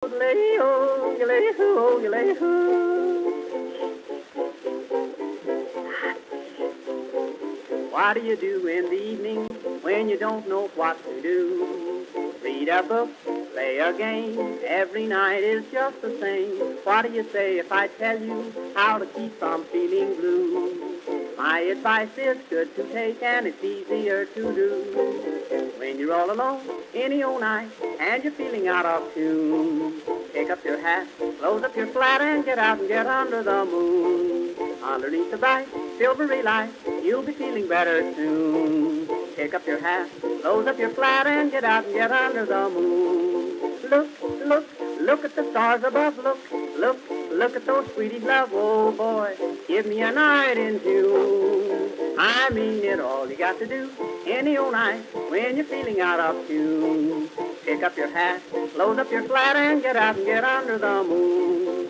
What do you do in the evening when you don't know what to do? Read a book, play a game, every night is just the same. What do you say if I tell you how to keep from feeling blue? My advice is good to take and it's easier to do. When you're all alone, any old night, and you're feeling out of tune, pick up your hat, close up your flat, and get out and get under the moon. Underneath the bright, silvery light, you'll be feeling better soon. Pick up your hat, close up your flat, and get out and get under the moon. Look, look, look at the stars above. Look, look, look at those sweeties love. Oh boy, give me a night in June. I mean it, all you got to do any old night when you're feeling out of tune. Pick up your hat, close up your flat, and get out and get under the moon.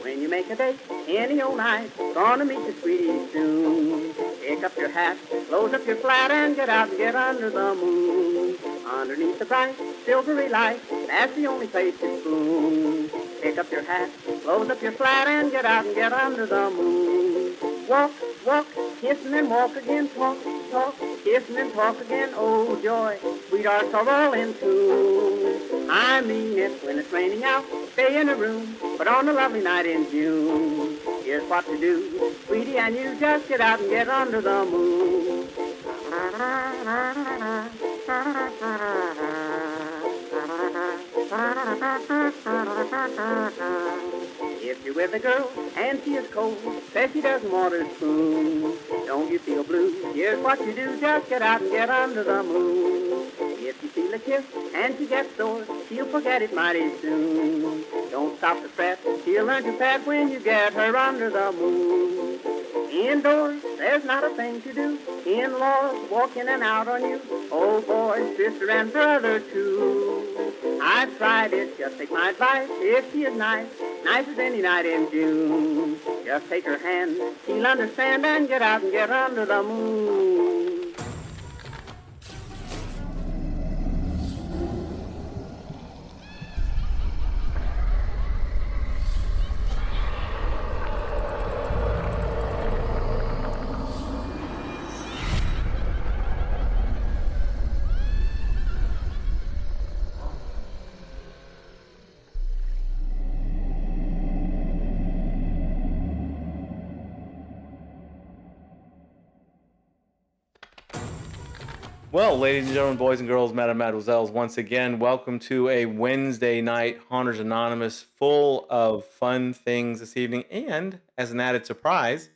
When you make a date any old night, gonna meet your sweetie soon. Pick up your hat, close up your flat, and get out and get under the moon. Underneath the bright, silvery light, that's the only place to spoon. Pick up your hat, close up your flat, and get out and get under the moon. Walk, walk, kiss and then walk again. Talk, talk, kiss and then talk again. Oh joy, sweethearts are all in tune. I mean it, when it's raining out, stay in a room, but on a lovely night in June, here's what to do, sweetie, and you just get out and get under the moon. If you're with a girl and she is cold, says she doesn't want her spoon, don't you feel blue? Here's what you do, just get out and get under the moon. If you feel a kiss and she gets sore, she'll forget it mighty soon. Don't stop to fret, she'll learn to pet when you get her under the moon. Indoors, there's not a thing to do. In-laws walk in and out on you. Oh boy, sister and brother too. I've tried it, just take my advice. If she is nice, nice as any night in June, just take her hand, she'll understand, and get out and get under the moon. Well, ladies and gentlemen, boys and girls, madam, mademoiselles, once again, welcome to a Wednesday night Haunters Anonymous full of fun things this evening. And as an added surprise,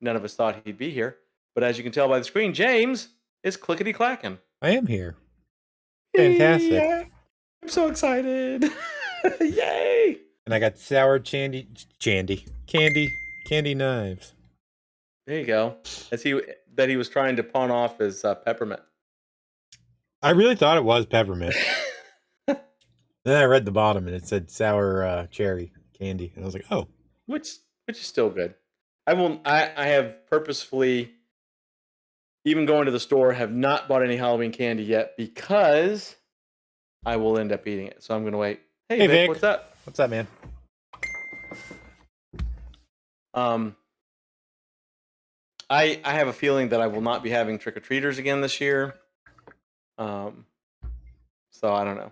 none of us thought he'd be here. But as you can tell by the screen, James is clickety-clacking. I am here. Fantastic. Yeah, I'm so excited. Yay. And I got sour candy knives. There you go. That he was trying to pawn off as peppermint. I really thought it was peppermint. Then I read the bottom and it said sour cherry candy, and I was like, "Oh," which is still good. I have purposefully, even going to the store, have not bought any Halloween candy yet because I will end up eating it. So I'm gonna wait. Hey Vic, what's up? What's up, man? I have a feeling that I will not be having trick-or-treaters again this year. So I don't know.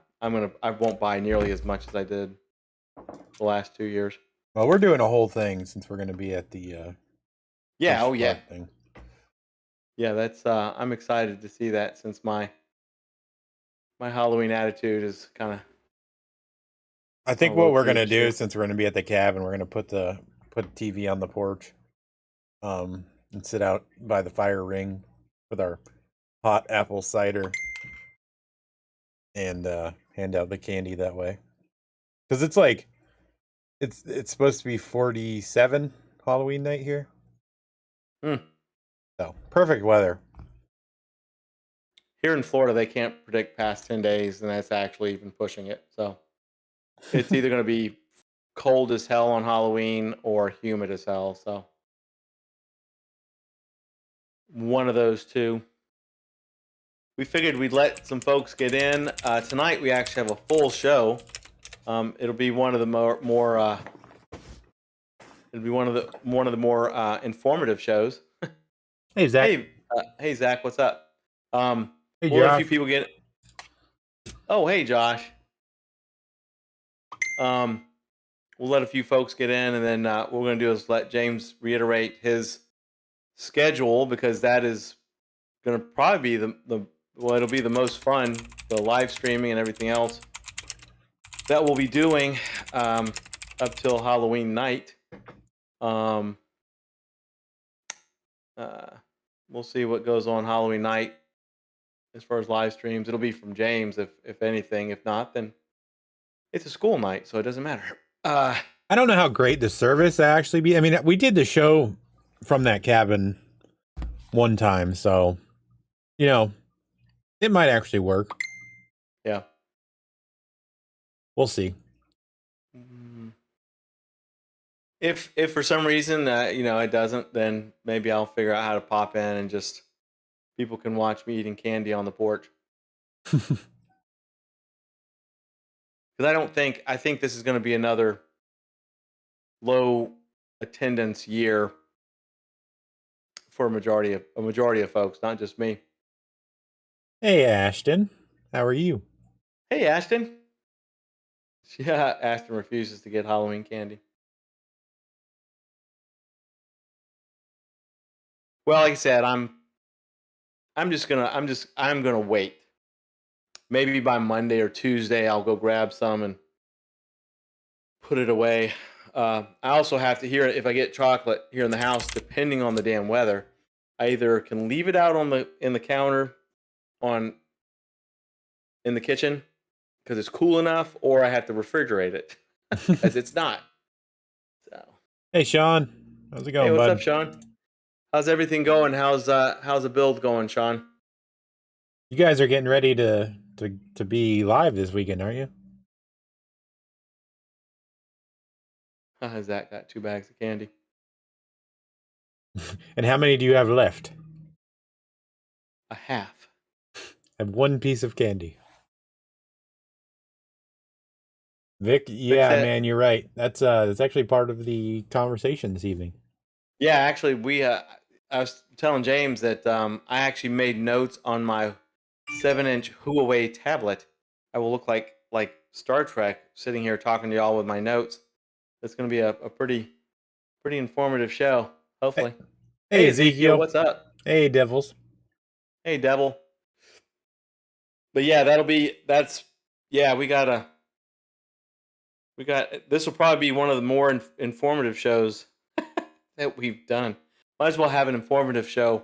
I won't buy nearly as much as I did the last 2 years. Well, we're doing a whole thing since we're going to be at the thing. Yeah, that's I'm excited to see that since my Halloween attitude is kind of. I think what we're going to do, since we're going to be at the cabin, we're going to put TV on the porch, and sit out by the fire ring with our hot apple cider and hand out the candy that way. Because it's like it's supposed to be 47 Halloween night here. Hmm. So perfect weather. Here in Florida, they can't predict past 10 days, and that's actually even pushing it. So it's either going to be cold as hell on Halloween or humid as hell. So one of those two. We figured we'd let some folks get in. Tonight, we actually have a full show. It'll be one of the more it'll be one of the more informative shows. Hey Zach. Hey Zach, what's up? Hey We'll let a few Josh. people get. Oh, hey Josh. We'll let a few folks get in, and then what we're going to do is let James reiterate his schedule, because that is going to probably be well, it'll be the most fun, the live streaming and everything else that we'll be doing up till Halloween night. Um, we'll see what goes on Halloween night as far as live streams. It'll be from James, if anything. If not, then it's a school night, so it doesn't matter. I don't know how great the service actually be. I mean, we did the show from that cabin one time, so it might actually work. Yeah. We'll see. If for some reason it doesn't, then maybe I'll figure out how to pop in and just people can watch me eating candy on the porch. Because I think this is going to be another low attendance year for a majority of folks, not just me. Hey Ashton, how are you? Hey Ashton. Yeah, Ashton refuses to get Halloween candy. Well, like I said, I'm gonna wait. Maybe by Monday or Tuesday, I'll go grab some and put it away. I also have to if I get chocolate here in the house, depending on the damn weather, I either can leave it out in the counter in the kitchen because it's cool enough, or I have to refrigerate it because it's not. So, Hey Sean, how's it going, hey, what's bud? up, Sean? How's everything going? How's the build going, Sean? You guys are getting ready to be live this weekend, aren't you? Has that got 2 bags of candy? And how many do you have left? A half. I have 1 piece of candy. Vic, Vic yeah, said, man, you're right. That's actually part of the conversation this evening. yeah, actually, I was telling James that I actually made notes on my 7-inch Huawei tablet. I will look like Star Trek sitting here talking to y'all with my notes. It's going to be a pretty informative show, hopefully. Hey Hey Ezekiel, Ezekiel. what's up? Hey Devils. Hey Devil. But yeah, we got this will probably be one of the more informative shows that we've done. Might as well have an informative show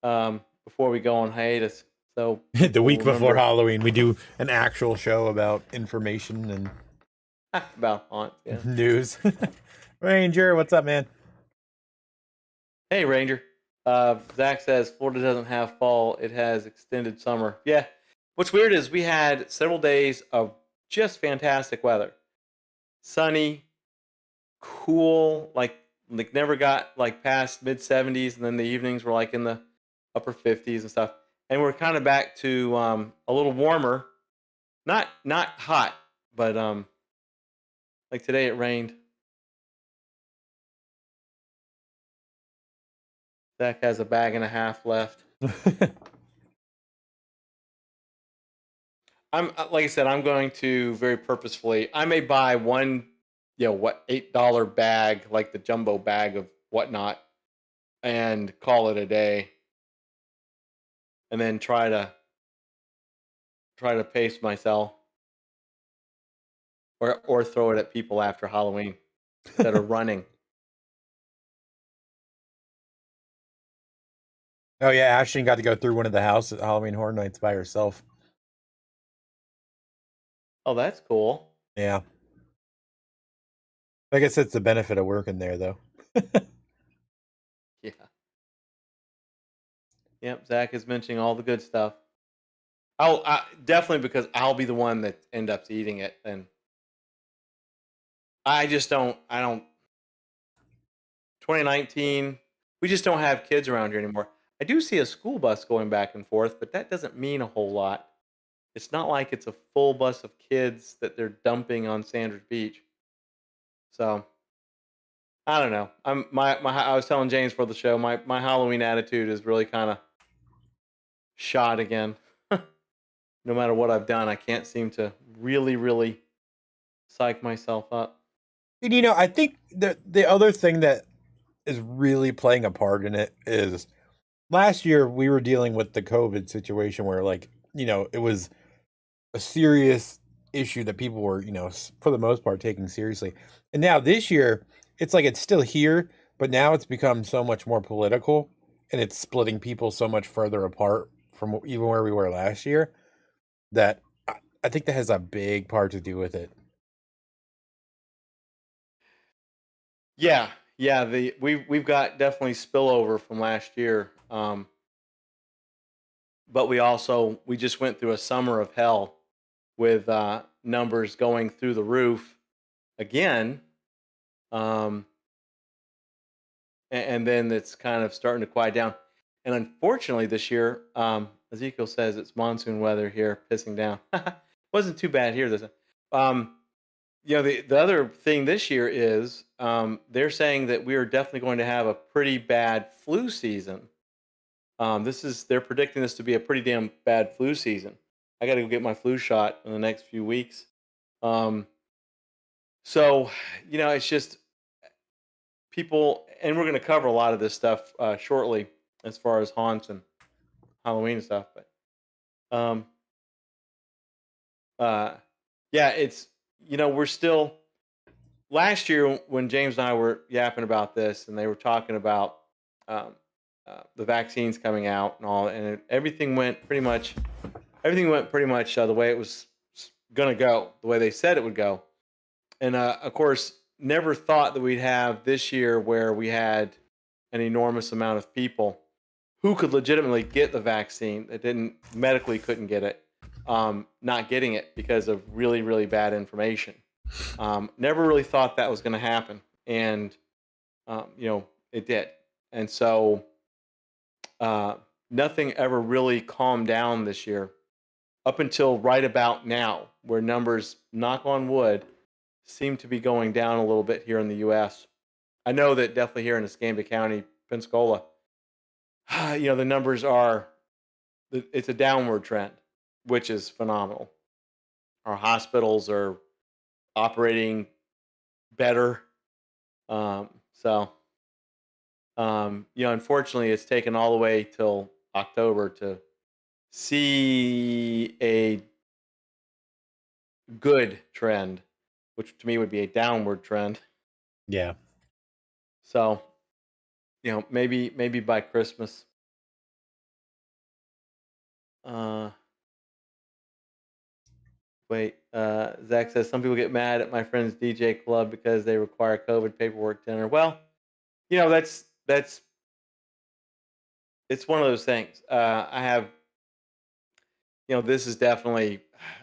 before we go on hiatus, so The people week before remember Halloween, we do an actual show about information and about haunts. Yeah. news. Ranger, what's up, man? Hey Ranger. Zach says Florida doesn't have fall; it has extended summer. Yeah. What's weird is we had several days of just fantastic weather, sunny, cool, like never got like past mid 70s, and then the evenings were like in the upper 50s and stuff. And we're kind of back to a little warmer, not hot, but like today it rained. Zach has a bag and a half left. Like I said, I'm going to very purposefully. I may buy one, $8 bag, like the jumbo bag of whatnot, and call it a day, and then try to pace myself, or throw it at people after Halloween that are running. Oh yeah, Ashton got to go through one of the house at Halloween Horror Nights by herself. Oh, that's cool. Yeah. I guess that's the benefit of working there, though. Yeah. Yep. Zach is mentioning all the good stuff. Definitely because I'll be the one that end up eating it, and I just don't. I don't. 2019, we just don't have kids around here anymore. I do see a school bus going back and forth, but that doesn't mean a whole lot. It's not like it's a full bus of kids that they're dumping on Sanders Beach. So I don't know. I was telling James for the show, my Halloween attitude is really kind of shot again. No matter what I've done, I can't seem to really psych myself up. And I think the other thing that is really playing a part in it is last year we were dealing with the COVID situation where, like, it was a serious issue that people were, for the most part taking seriously. And now this year, it's like it's still here, but now it's become so much more political and it's splitting people so much further apart from even where we were last year that I think that has a big part to do with it. Yeah, yeah. We've got definitely spillover from last year, but we just went through a summer of hell with numbers going through the roof again, um, and then it's kind of starting to quiet down. And unfortunately, this year, Ezekiel says it's monsoon weather here, pissing down. Wasn't too bad here this time. The other thing this year is they're saying that we are definitely going to have a pretty bad flu season. They're predicting this to be a pretty damn bad flu season. I got to go get my flu shot in the next few weeks. Um, so, it's just people, and we're going to cover a lot of this stuff shortly as far as haunts and Halloween and stuff. But uh, yeah, we're still last year when James and I were yapping about this, and they were talking about um, the vaccines coming out and all, and everything went pretty much the way it was going to go, the way they said it would go, and of course, never thought that we'd have this year where we had an enormous amount of people who could legitimately get the vaccine that didn't medically couldn't get it, not getting it because of really bad information. Never really thought that was going to happen, and it did. And so uh, nothing ever really calmed down this year up until right about now, where numbers, knock on wood, seem to be going down a little bit here in the U.S. I know that definitely here in Escambia County, Pensacola, the numbers it's a downward trend, which is phenomenal. Our hospitals are operating better. So unfortunately, it's taken all the way till October to see a good trend, which to me would be a downward trend. Yeah. So, maybe by Christmas. Uh, Zach says some people get mad at my friend's DJ club because they require COVID paperwork to enter. Well, that's it's one of those things. I have this is definitely,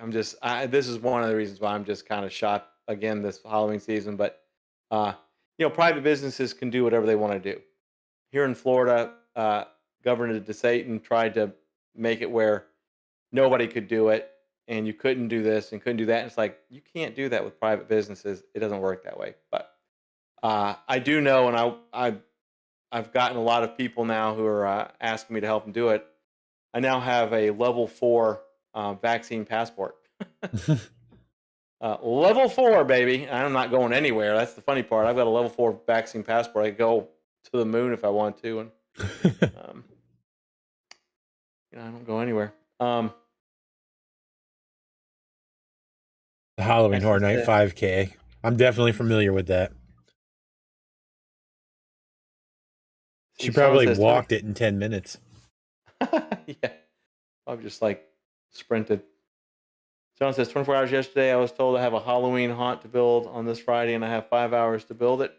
this is one of the reasons why I'm just kind of shot again this Halloween season. But, uh, private businesses can do whatever they want to do. Here in Florida, Governor DeSatan tried to make it where nobody could do it and you couldn't do this and couldn't do that. And it's like, you can't do that with private businesses. It doesn't work that way. But I do know, and I've gotten a lot of people now who are asking me to help them do it. I now have a level 4 vaccine passport. Level 4, baby. I'm not going anywhere. That's the funny part. I've got a level 4 vaccine passport. I could go to the moon if I want to, and I don't go anywhere. The Halloween Actually Horror Night said, 5K. I'm definitely familiar with that. She someone probably says, "Tell me." walked it in 10 minutes. Yeah, I've just like sprinted. John says 24 hours yesterday. I was told I have a Halloween haunt to build on this Friday, and I have 5 hours to build it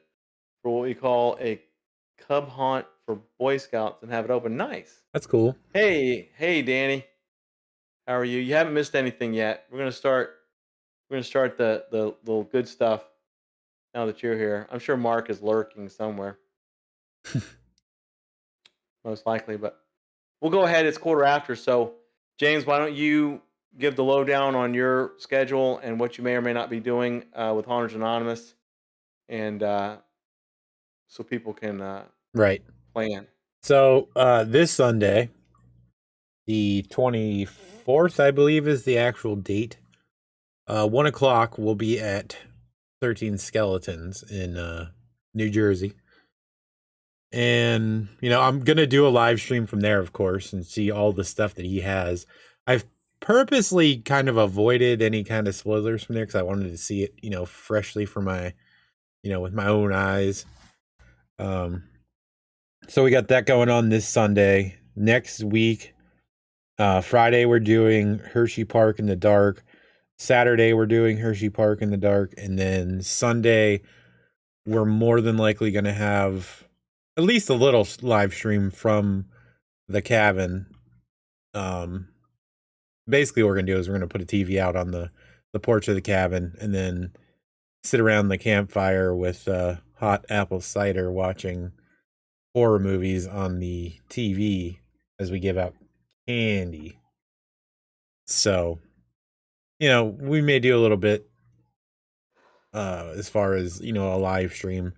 for what we call a cub haunt for Boy Scouts and have it open. Nice. That's cool. Hey, Danny. How are you? You haven't missed anything yet. We're gonna start the little good stuff now that you're here. I'm sure Mark is lurking somewhere. Most likely, but we'll go ahead. It's quarter after. So, James, why don't you give the lowdown on your schedule and what you may or may not be doing with Haunters Anonymous, and so people can Right. plan. So this Sunday, the 24th, I believe, is the actual date. 1 o'clock, we'll be at 13 Skeletons in New Jersey. And, I'm going to do a live stream from there, of course, and see all the stuff that he has. I've purposely kind of avoided any kind of spoilers from there because I wanted to see it, freshly for my, with my own eyes. So we got that going on this Sunday. Next week, Friday, we're doing Hershey Park in the dark. Saturday, we're doing Hershey Park in the dark. And then Sunday, we're more than likely going to have at least a little live stream from the cabin. Basically what we're going to do is we're going to put a TV out on the porch of the cabin and then sit around the campfire with hot apple cider watching horror movies on the TV as we give out candy. So, we may do a little bit as far as, a live stream.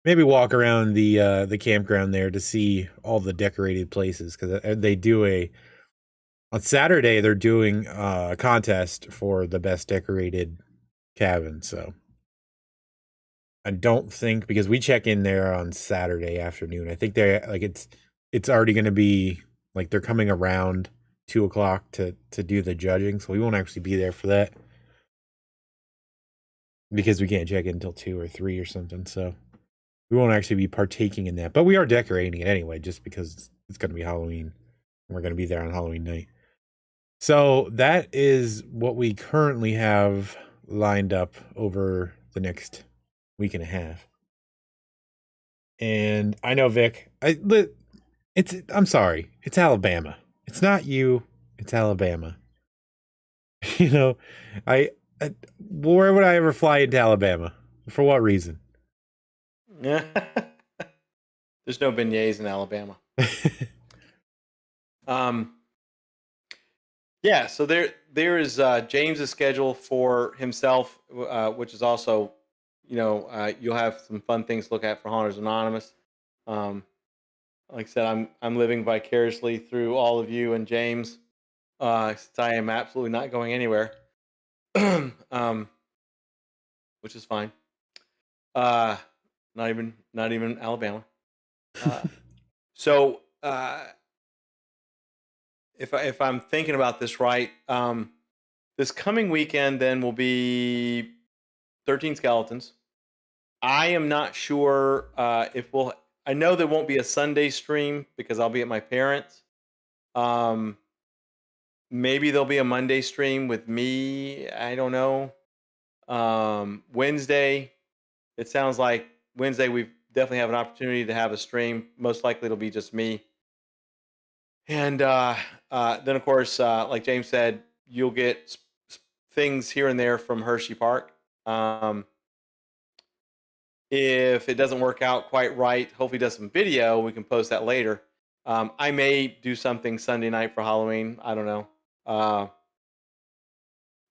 Maybe walk around the campground there to see all the decorated places because they do on Saturday they're doing a contest for the best decorated cabin. So I don't think, because we check in there on Saturday afternoon, I think they're like it's already going to be like they're coming around 2 o'clock to do the judging, so we won't actually be there for that because we can't check in until 2 or 3 or something. So we won't actually be partaking in that, but we are decorating it anyway, just because it's going to be Halloween and we're going to be there on Halloween night. So that is what we currently have lined up over the next week and a half. And I know, Vic, I'm sorry, it's Alabama. It's not you, it's Alabama. I where would I ever fly into Alabama? For what reason? Yeah. There's no beignets in Alabama. Yeah, so there is James's schedule for himself, which is also, you'll have some fun things to look at for Haunters Anonymous. Like I said, I'm living vicariously through all of you and James, since I am absolutely not going anywhere, which is fine. Not even Alabama. So if I'm thinking about this right, this coming weekend then will be 13 Skeletons. I am not sure if we'll. I know there won't be a Sunday stream because I'll be at my parents'. Maybe there'll be a Monday stream with me. I don't know. Wednesday, it sounds like Wednesday we definitely have an opportunity to have a stream. Most likely it'll be just me. And then, of course, like James said, you'll get things here and there from Hershey Park. If it doesn't work out quite right, hopefully does some video. We can post that later. I may do something Sunday night for Halloween. I don't know.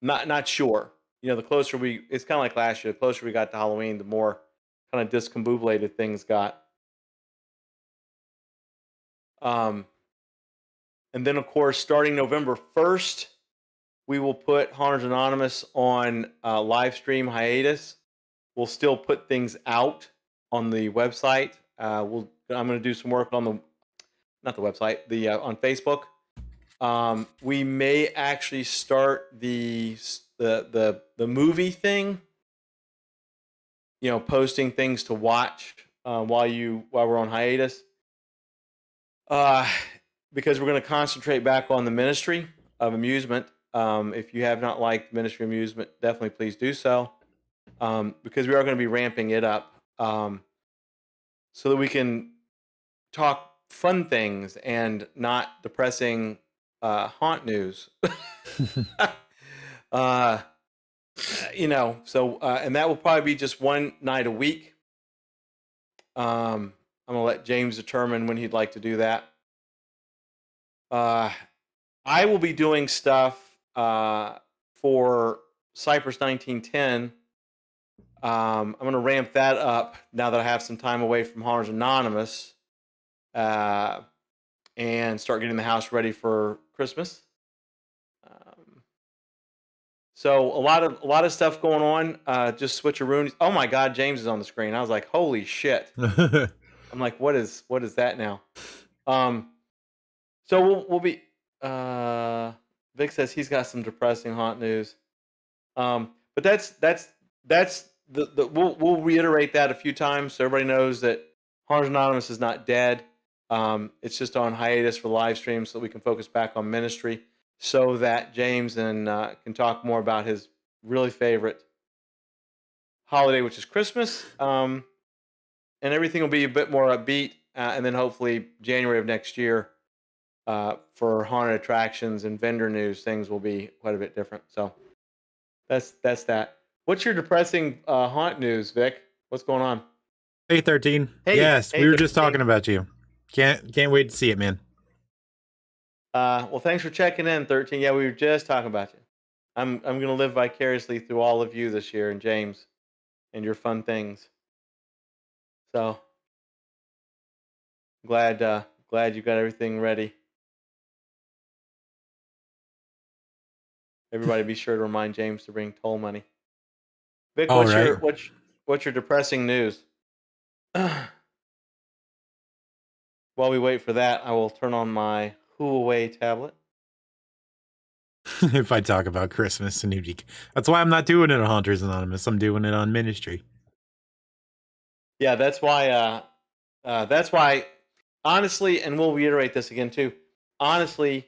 Not sure. The closer it's kind of like last year. The closer we got to Halloween, the more kind of discombobulated things got. And then, of course, starting November 1st, we will put Haunters Anonymous on live stream hiatus. We'll still put things out on the website. I'm going to do some work on not the website, on Facebook. We may actually start the movie thing. Posting things to watch while we're on hiatus. Because we're going to concentrate back on the ministry of amusement If you have not liked Ministry of Amusement, definitely please do so, because we are going to be ramping it up, so that we can talk fun things and not depressing haunt news. uh, and that will probably be just one night a week. I'm gonna let James determine when he'd like to do that. I will be doing stuff for Cypress 1910. I'm gonna ramp that up now that I have some time away from Haunters Anonymous, and start getting the house ready for Christmas. So a lot of stuff going on. Just switcheroonies. Oh my God, James is on the screen. I was like, holy shit. I'm like, what is that now? So we'll be. Vic says he's got some depressing haunt news. But that's the we'll reiterate that a few times so everybody knows that Haunters Anonymous is not dead. It's just on hiatus for live streams so that we can focus back on ministry, so that James can talk more about his really favorite holiday, which is Christmas. And everything will be a bit more upbeat. And then hopefully January of next year, for haunted attractions and vendor news, things will be quite a bit different. So that's that. What's your depressing haunt news, Vic? What's going on? Hey 13. Hey, yes, hey, we were just 13. talking about you. Can't wait to see it, man. Well, thanks for checking in, 13. Yeah, we were just talking about you. I'm gonna live vicariously through all of you this year, and James, and your fun things. So glad you got everything ready. Everybody, be sure to remind James to bring toll money. Vic, All what's right. your depressing news? While we wait for that, I will turn on my Huawei tablet. If I talk about Christmas and New that's why I'm not doing it on Haunters Anonymous. I'm doing it on Ministry. Yeah, that's why. Honestly, and we'll reiterate this again too. Honestly,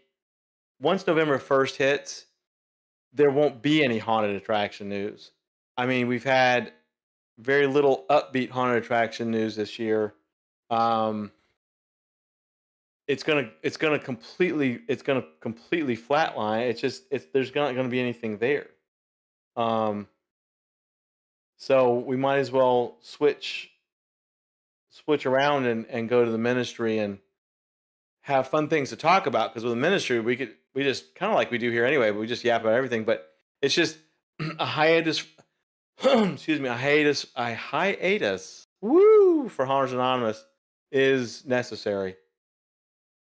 once November 1st hits, there won't be any haunted attraction news. I mean, we've had very little upbeat haunted attraction news this year. It's gonna completely flatline. There's not gonna be anything there. So we might as well switch around and go to the ministry and have fun things to talk about, because with the ministry we just kind of like we do here anyway, but we just yap about everything. But it's just a hiatus. Excuse me, a hiatus. Woo, for Haunters Anonymous is necessary.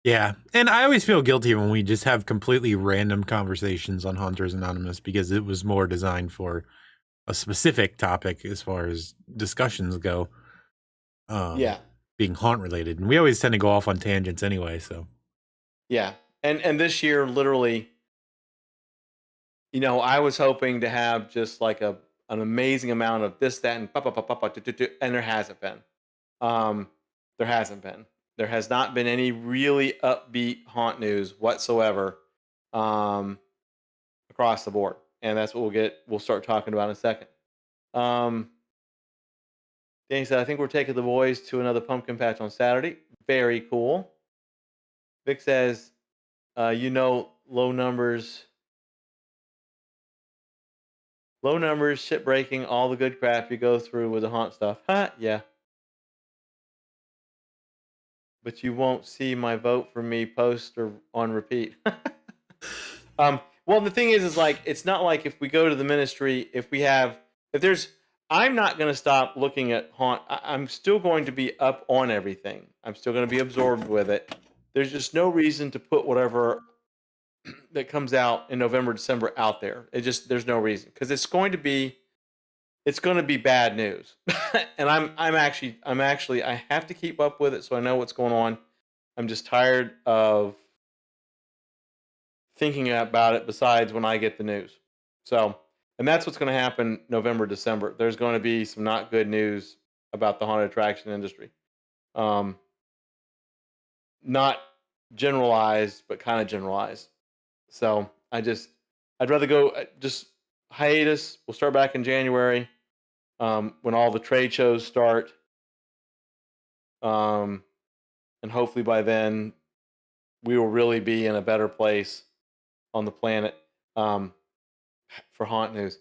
Yeah, and I always feel guilty when we just have completely random conversations on Haunters Anonymous, because it was more designed for a specific topic as far as discussions go. Yeah, being haunt related, and we always tend to go off on tangents anyway. So yeah, and this year, literally, I was hoping to have just like an amazing amount of this, that, and and there hasn't been. There hasn't been. There has not been any really upbeat haunt news whatsoever, across the board, and that's what we'll start talking about in a second. Danny said, "I think we're taking the boys to another pumpkin patch on Saturday. Very cool." Vic says, low numbers, shit breaking, all the good crap you go through with the haunt stuff. Huh? Yeah. But you won't see my vote for me post or on repeat. Well, the thing is like, it's not like if we go to the ministry, I'm not going to stop looking at haunt. I'm still going to be up on everything. I'm still going to be absorbed with it. There's just no reason to put whatever that comes out in November, December out there. There's no reason, because it's going to be bad news. And I'm actually I have to keep up with it so I know what's going on. I'm just tired of thinking about it besides when I get the news. So, and that's what's going to happen November, December. There's going to be some not good news about the haunted attraction industry. Not generalized, but kind of generalized. So I'd rather go just hiatus. We'll start back in January when all the trade shows start. And hopefully by then we will really be in a better place on the planet for haunt news.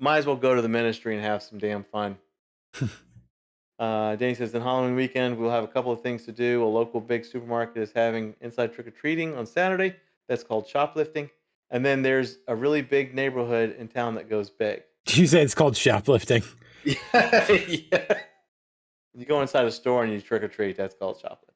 Might as well go to the ministry and have some damn fun. Danny says, then Halloween weekend, we'll have a couple of things to do. A local big supermarket is having inside trick-or-treating on Saturday. That's called shoplifting. And then there's a really big neighborhood in town that goes big. You say it's called shoplifting? Yeah. You go inside a store and you trick-or-treat. That's called shoplifting.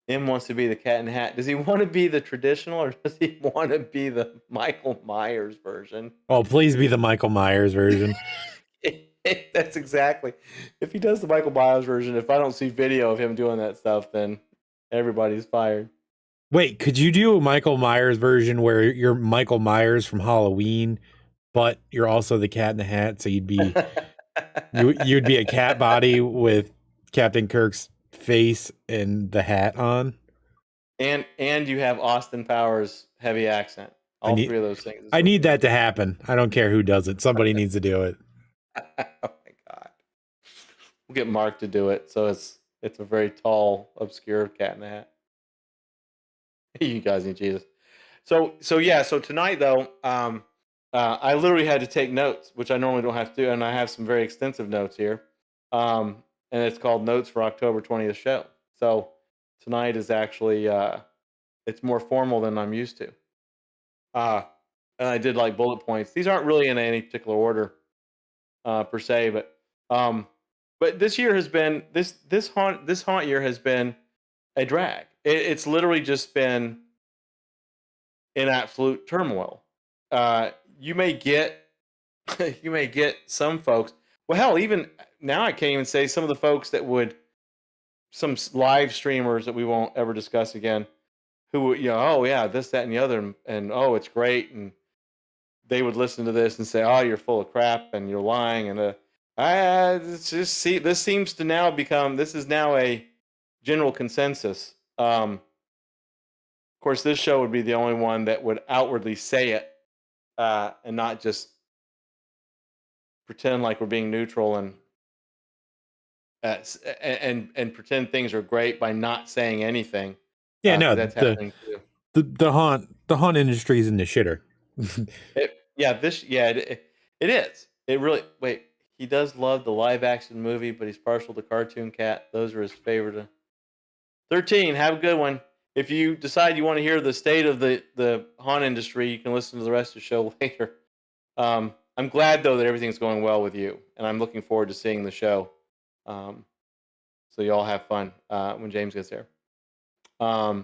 M wants to be the Cat in the Hat. Does he want to be the traditional or does he want to be the Michael Myers version? Oh, please be the Michael Myers version. That's exactly. If he does the Michael Myers version, if I don't see video of him doing that stuff, then everybody's fired. Wait, could you do a Michael Myers version where you're Michael Myers from Halloween, but you're also the Cat in the Hat? So you'd be you'd be a cat body with Captain Kirk's face and the hat on. And you have Austin Powers' heavy accent. All three of those things. I need that to happen. I don't care who does it. Somebody needs to do it. Oh my God. We'll get Mark to do it. So it's a very tall, obscure Cat in the Hat. You guys need Jesus. So tonight though, I literally had to take notes, which I normally don't have to do, and I have some very extensive notes here. And it's called Notes for October 20th show. So tonight is actually it's more formal than I'm used to. And I did like bullet points. These aren't really in any particular order per se, but this year has been this haunt year has been a drag. It's literally just been in absolute turmoil. You may get some folks. Well, hell, even now I can't even say some of the folks that would, some live streamers that we won't ever discuss again, who oh yeah, this, that, and the other, and oh, it's great, and they would listen to this and say, oh, you're full of crap and you're lying, and it's just this seems to now become, this is now a general consensus. Of course, this show would be the only one that would outwardly say it and not just pretend like we're being neutral and pretend things are great by not saying anything. Yeah, no, that's happening too. The haunt industry is in the shitter. It is. It really. Wait, he does love the live action movie, but he's partial to cartoon cat. Those are his favorite. 13. Have a good one. If you decide you want to hear the state of the haunt industry, you can listen to the rest of the show later. I'm glad though that everything's going well with you, and I'm looking forward to seeing the show. So you all have fun when James gets there. I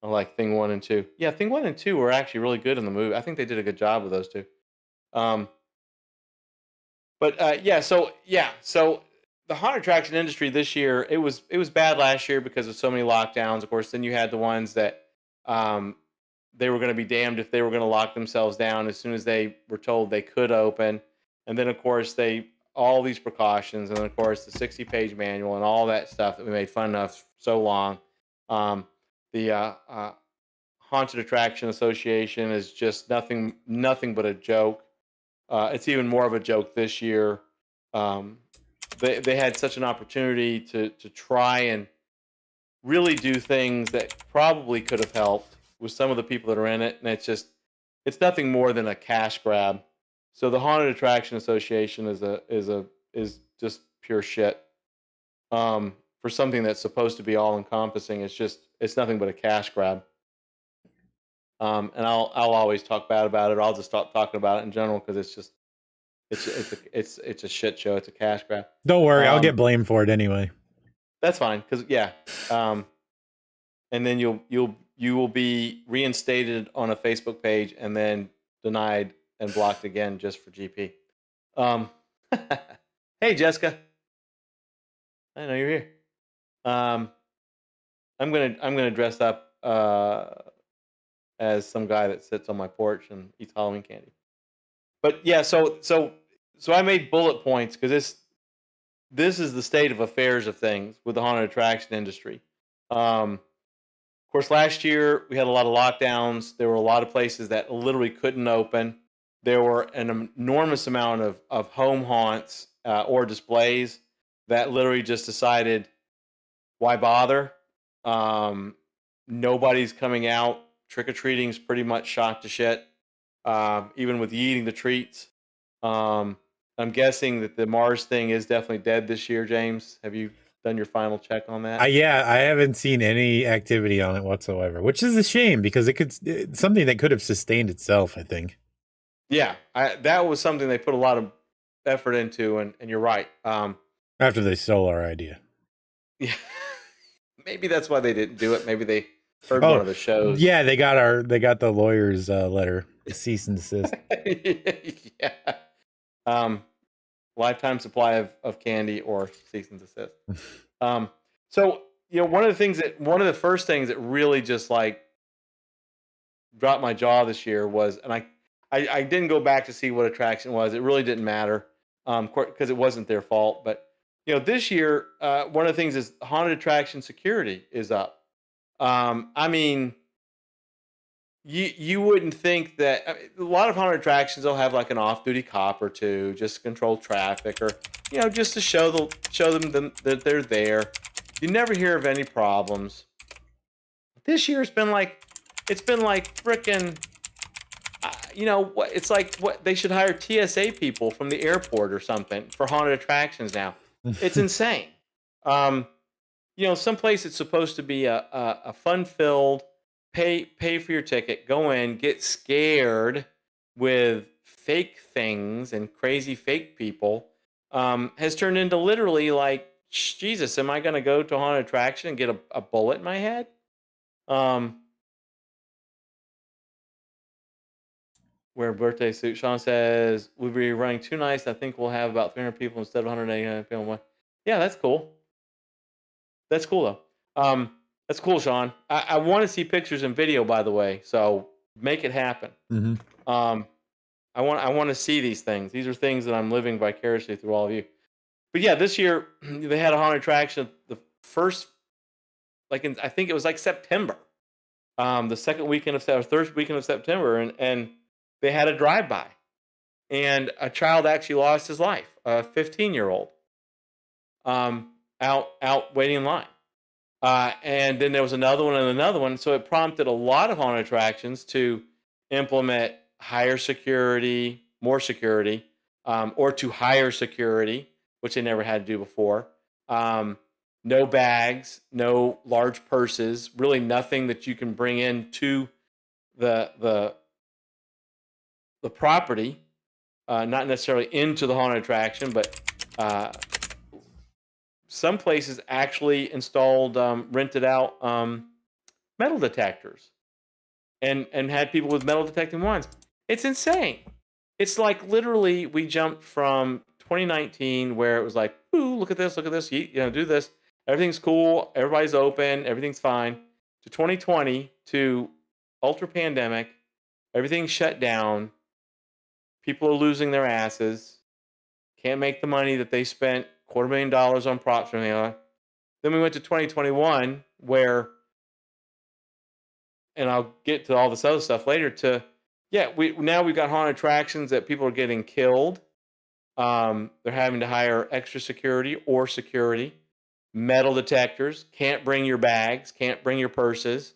like Thing 1 and 2. Yeah, Thing 1 and 2 were actually really good in the movie. I think they did a good job with those two. So the haunt attraction industry this year, it was bad last year because of so many lockdowns. Of course, then you had the ones that they were going to be damned if they were going to lock themselves down as soon as they were told they could open. And then, of course, all these precautions, and then, of course, the 60-page manual and all that stuff that we made fun of so long. The Haunted Attraction Association is just nothing but a joke. It's even more of a joke this year. They had such an opportunity to try and really do things that probably could have helped with some of the people that are in it, and it's nothing more than a cash grab. So the Haunted Attraction Association is just pure shit. For something that's supposed to be all encompassing, it's nothing but a cash grab. And I'll always talk bad about it. Or I'll just stop talking about it in general because it's a shit show. It's a cash grab. Don't worry, I'll get blamed for it anyway. That's fine because and then you will be reinstated on a Facebook page and then denied and blocked again just for GP. Hey Jessica, I know you're here. I'm gonna dress up as some guy that sits on my porch and eats Halloween candy. But yeah, so I made bullet points because this is the state of affairs of things with the haunted attraction industry. Of course, last year we had a lot of lockdowns. There were a lot of places that literally couldn't open. There were an enormous amount of home haunts or displays that literally just decided, why bother? Um, Nobody's coming out. Trick or treating's pretty much shot to shit. Even with you eating the treats. I'm guessing that the Mars thing is definitely dead this year. James, have you done your final check on that? Yeah, I haven't seen any activity on it whatsoever, which is a shame because it's something that could have sustained itself, I think. Yeah, that was something they put a lot of effort into, and you're right. After they stole our idea. Yeah, maybe that's why they didn't do it. Maybe they heard one Oh, of the shows. yeah, they got the lawyer's letter, the cease and desist. Yeah. Lifetime supply of candy or cease and desist. So one of the first things that really just like dropped my jaw this year was, and I didn't go back to see what attraction was. It really didn't matter, because it wasn't their fault. But this year, one of the things is haunted attraction security is up. I mean, you wouldn't think that. I mean, a lot of haunted attractions will have like an off-duty cop or two just to control traffic, or just to show them that they're there. You never hear of any problems. This year it's been like freaking. What it's like? What they should hire TSA people from the airport or something for haunted attractions now. It's insane. Someplace it's supposed to be a fun-filled, pay for your ticket, go in, get scared with fake things and crazy fake people, has turned into literally like, Jesus, am I going to go to a haunted attraction and get a bullet in my head? Wear a birthday suit. Sean says, we'll be running 2 nights. I think we'll have about 300 people instead of 189 people. Yeah, that's cool. That's cool, though. That's cool, Sean. I want to see pictures and video, by the way. So make it happen. Mm-hmm. I want to see these things. These are things that I'm living vicariously through all of you. But yeah, this year they had a haunted attraction. The first, I think it was like September. The second weekend of third weekend of September, and they had a drive-by, and a child actually lost his life. A 15-year-old, out waiting in line. And then there was another one and another one. So it prompted a lot of haunted attractions to implement higher security, more security, or to higher security, which they never had to do before. No bags, no large purses, really nothing that you can bring into the property, not necessarily into the haunted attraction, but some places actually installed, rented out metal detectors, and had people with metal detecting wands. It's insane. It's like literally we jumped from 2019, where it was like, ooh, look at this, do this. Everything's cool, everybody's open, everything's fine, to 2020, to ultra pandemic, everything's shut down, people are losing their asses, can't make the money that they spent $250,000 on props or anything like that. Then we went to 2021, where, and I'll get to all this other stuff later, we've got haunted attractions that people are getting killed. They're having to hire extra security or security, metal detectors, can't bring your bags, can't bring your purses.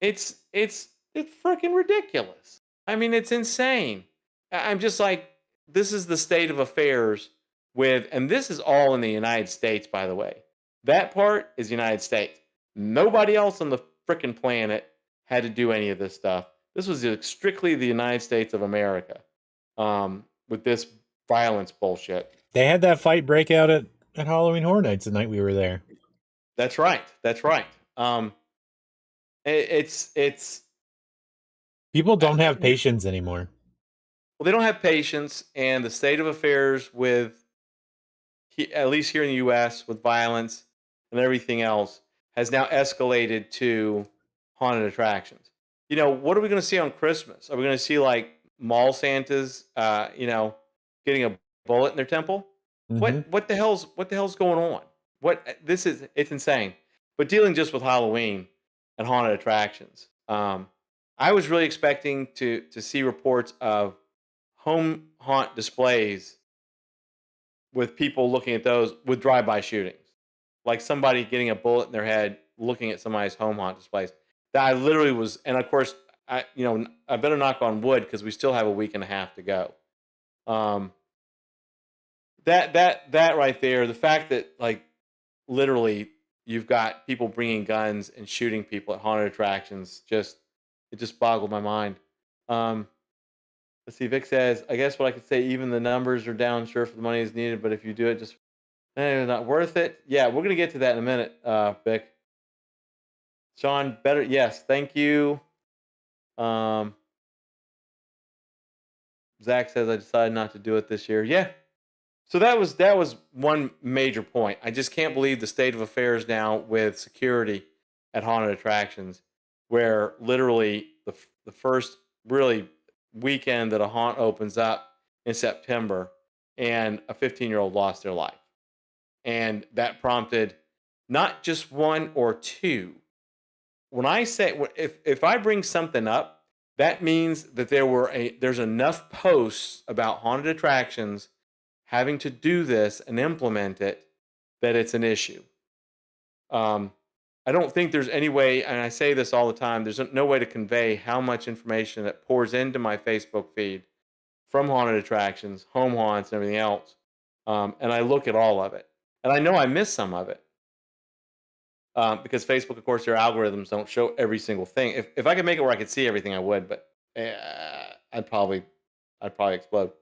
It's freaking ridiculous. I mean, it's insane. I'm just like, this is the state of affairs and this is all in the United States, by the way. That part is United States. Nobody else on the freaking planet had to do any of this stuff. This was strictly the United States of America, with this violence bullshit. They had that fight break out at Halloween Horror Nights the night we were there. That's right. It's people don't have patience anymore. Well, they don't have patience, and the state of affairs at least here in the U.S., with violence and everything else, has now escalated to haunted attractions. What are we going to see on Christmas? Are we going to see like mall Santas, getting a bullet in their temple? Mm-hmm. What the hell's going on? It's insane. but dealing just with Halloween and haunted attractions. I was really expecting to see reports of home haunt displays with people looking at those with drive-by shootings, like somebody getting a bullet in their head looking at somebody's home haunt displays. That I literally was, and of course, I better knock on wood because we still have a week and a half to go. Um, that right there, the fact that like literally you've got people bringing guns and shooting people at haunted attractions, it just boggled my mind. Um, let's see. Vic says, I guess what I could say, even the numbers are down. Sure, if the money is needed, but if you do it, just not worth it. Yeah, we're gonna get to that in a minute, Vic. Sean, better. Yes, thank you. Um, Zach says I decided not to do it this year. Yeah. So that was one major point. I just can't believe the state of affairs now with security at haunted attractions, where literally the first really weekend that a haunt opens up in September, and a 15-year-old lost their life, and that prompted not just one or two. When I say if I bring something up, that means that there's enough posts about haunted attractions having to do this and implement it that it's an issue. I don't think there's any way, and I say this all the time, there's no way to convey how much information that pours into my Facebook feed from haunted attractions, home haunts, and everything else. And I look at all of it, and I know I miss some of it. Because Facebook, of course, their algorithms don't show every single thing. If I could make it where I could see everything, I would, but I'd probably explode.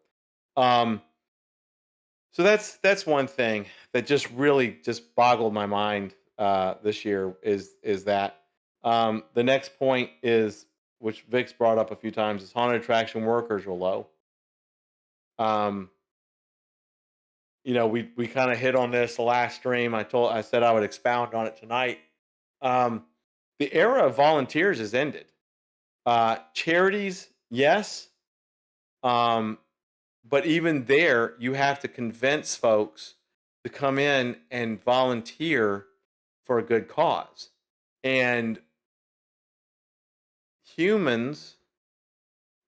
So that's one thing that just really just boggled my mind this year is that. The next point is, which Vic's brought up a few times, is haunted attraction workers are low. We kind of hit on this the last stream. I said I would expound on it tonight. The era of volunteers has ended. Charities, yes, but even there, you have to convince folks to come in and volunteer for a good cause. And humans,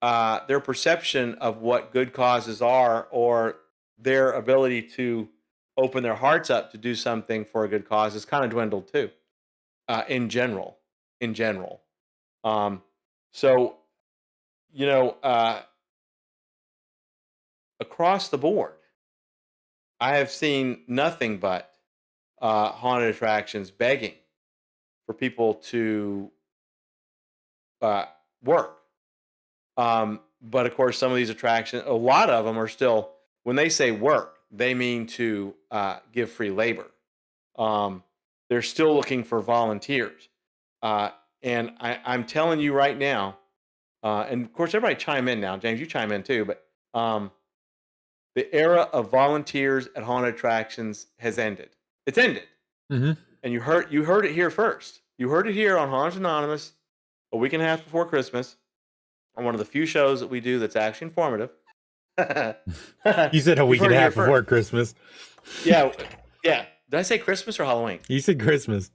their perception of what good causes are, or their ability to open their hearts up to do something for a good cause, is kind of dwindled too. In general, um, so across the board, I have seen nothing but haunted attractions begging for people to work. But of course, some of these attractions, a lot of them are still, when they say work, they mean to give free labor. They're still looking for volunteers. And I'm telling you right now, and of course, everybody chime in now. James, you chime in too, but the era of volunteers at haunted attractions has ended. It's ended. Mm-hmm. And you heard it here first. You heard it here on Haunted Anonymous a week and a half before Christmas, on one of the few shows that we do that's actually informative. You said a week and a half before Christmas. Yeah. Did I say Christmas or Halloween? You said Christmas.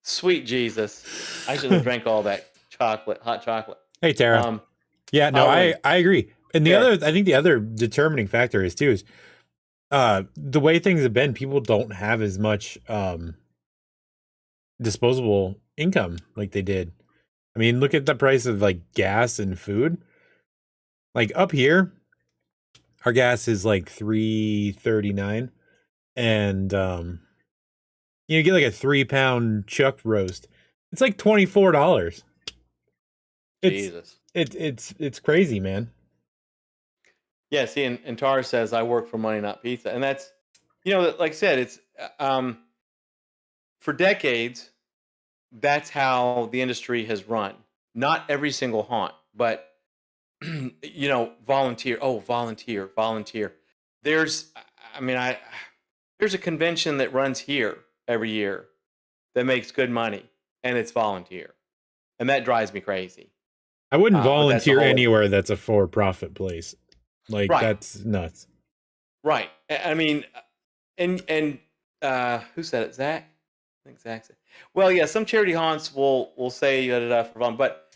Sweet Jesus. I should have drank all that hot chocolate. Hey, Tara. Yeah, no, I agree. And I think the other determining factor is the way things have been, people don't have as much disposable income like they did. I mean, look at the price of like gas and food. Like up here, our gas is like $3.39, and you get like a 3-pound chuck roast. It's like $24. Jesus. It's crazy, man. Yeah, see, and Tar says, I work for money, not pizza. And that's, like I said, it's for decades, that's how the industry has run. Not every single haunt, but, volunteer. Oh, volunteer. There's a convention that runs here every year that makes good money, and it's volunteer. And that drives me crazy. I wouldn't volunteer anywhere that's a for-profit place. Like, right. That's nuts. Right. I mean, and who said it? Zach? I think Zach said. Well, yeah, some charity haunts will say for fun, but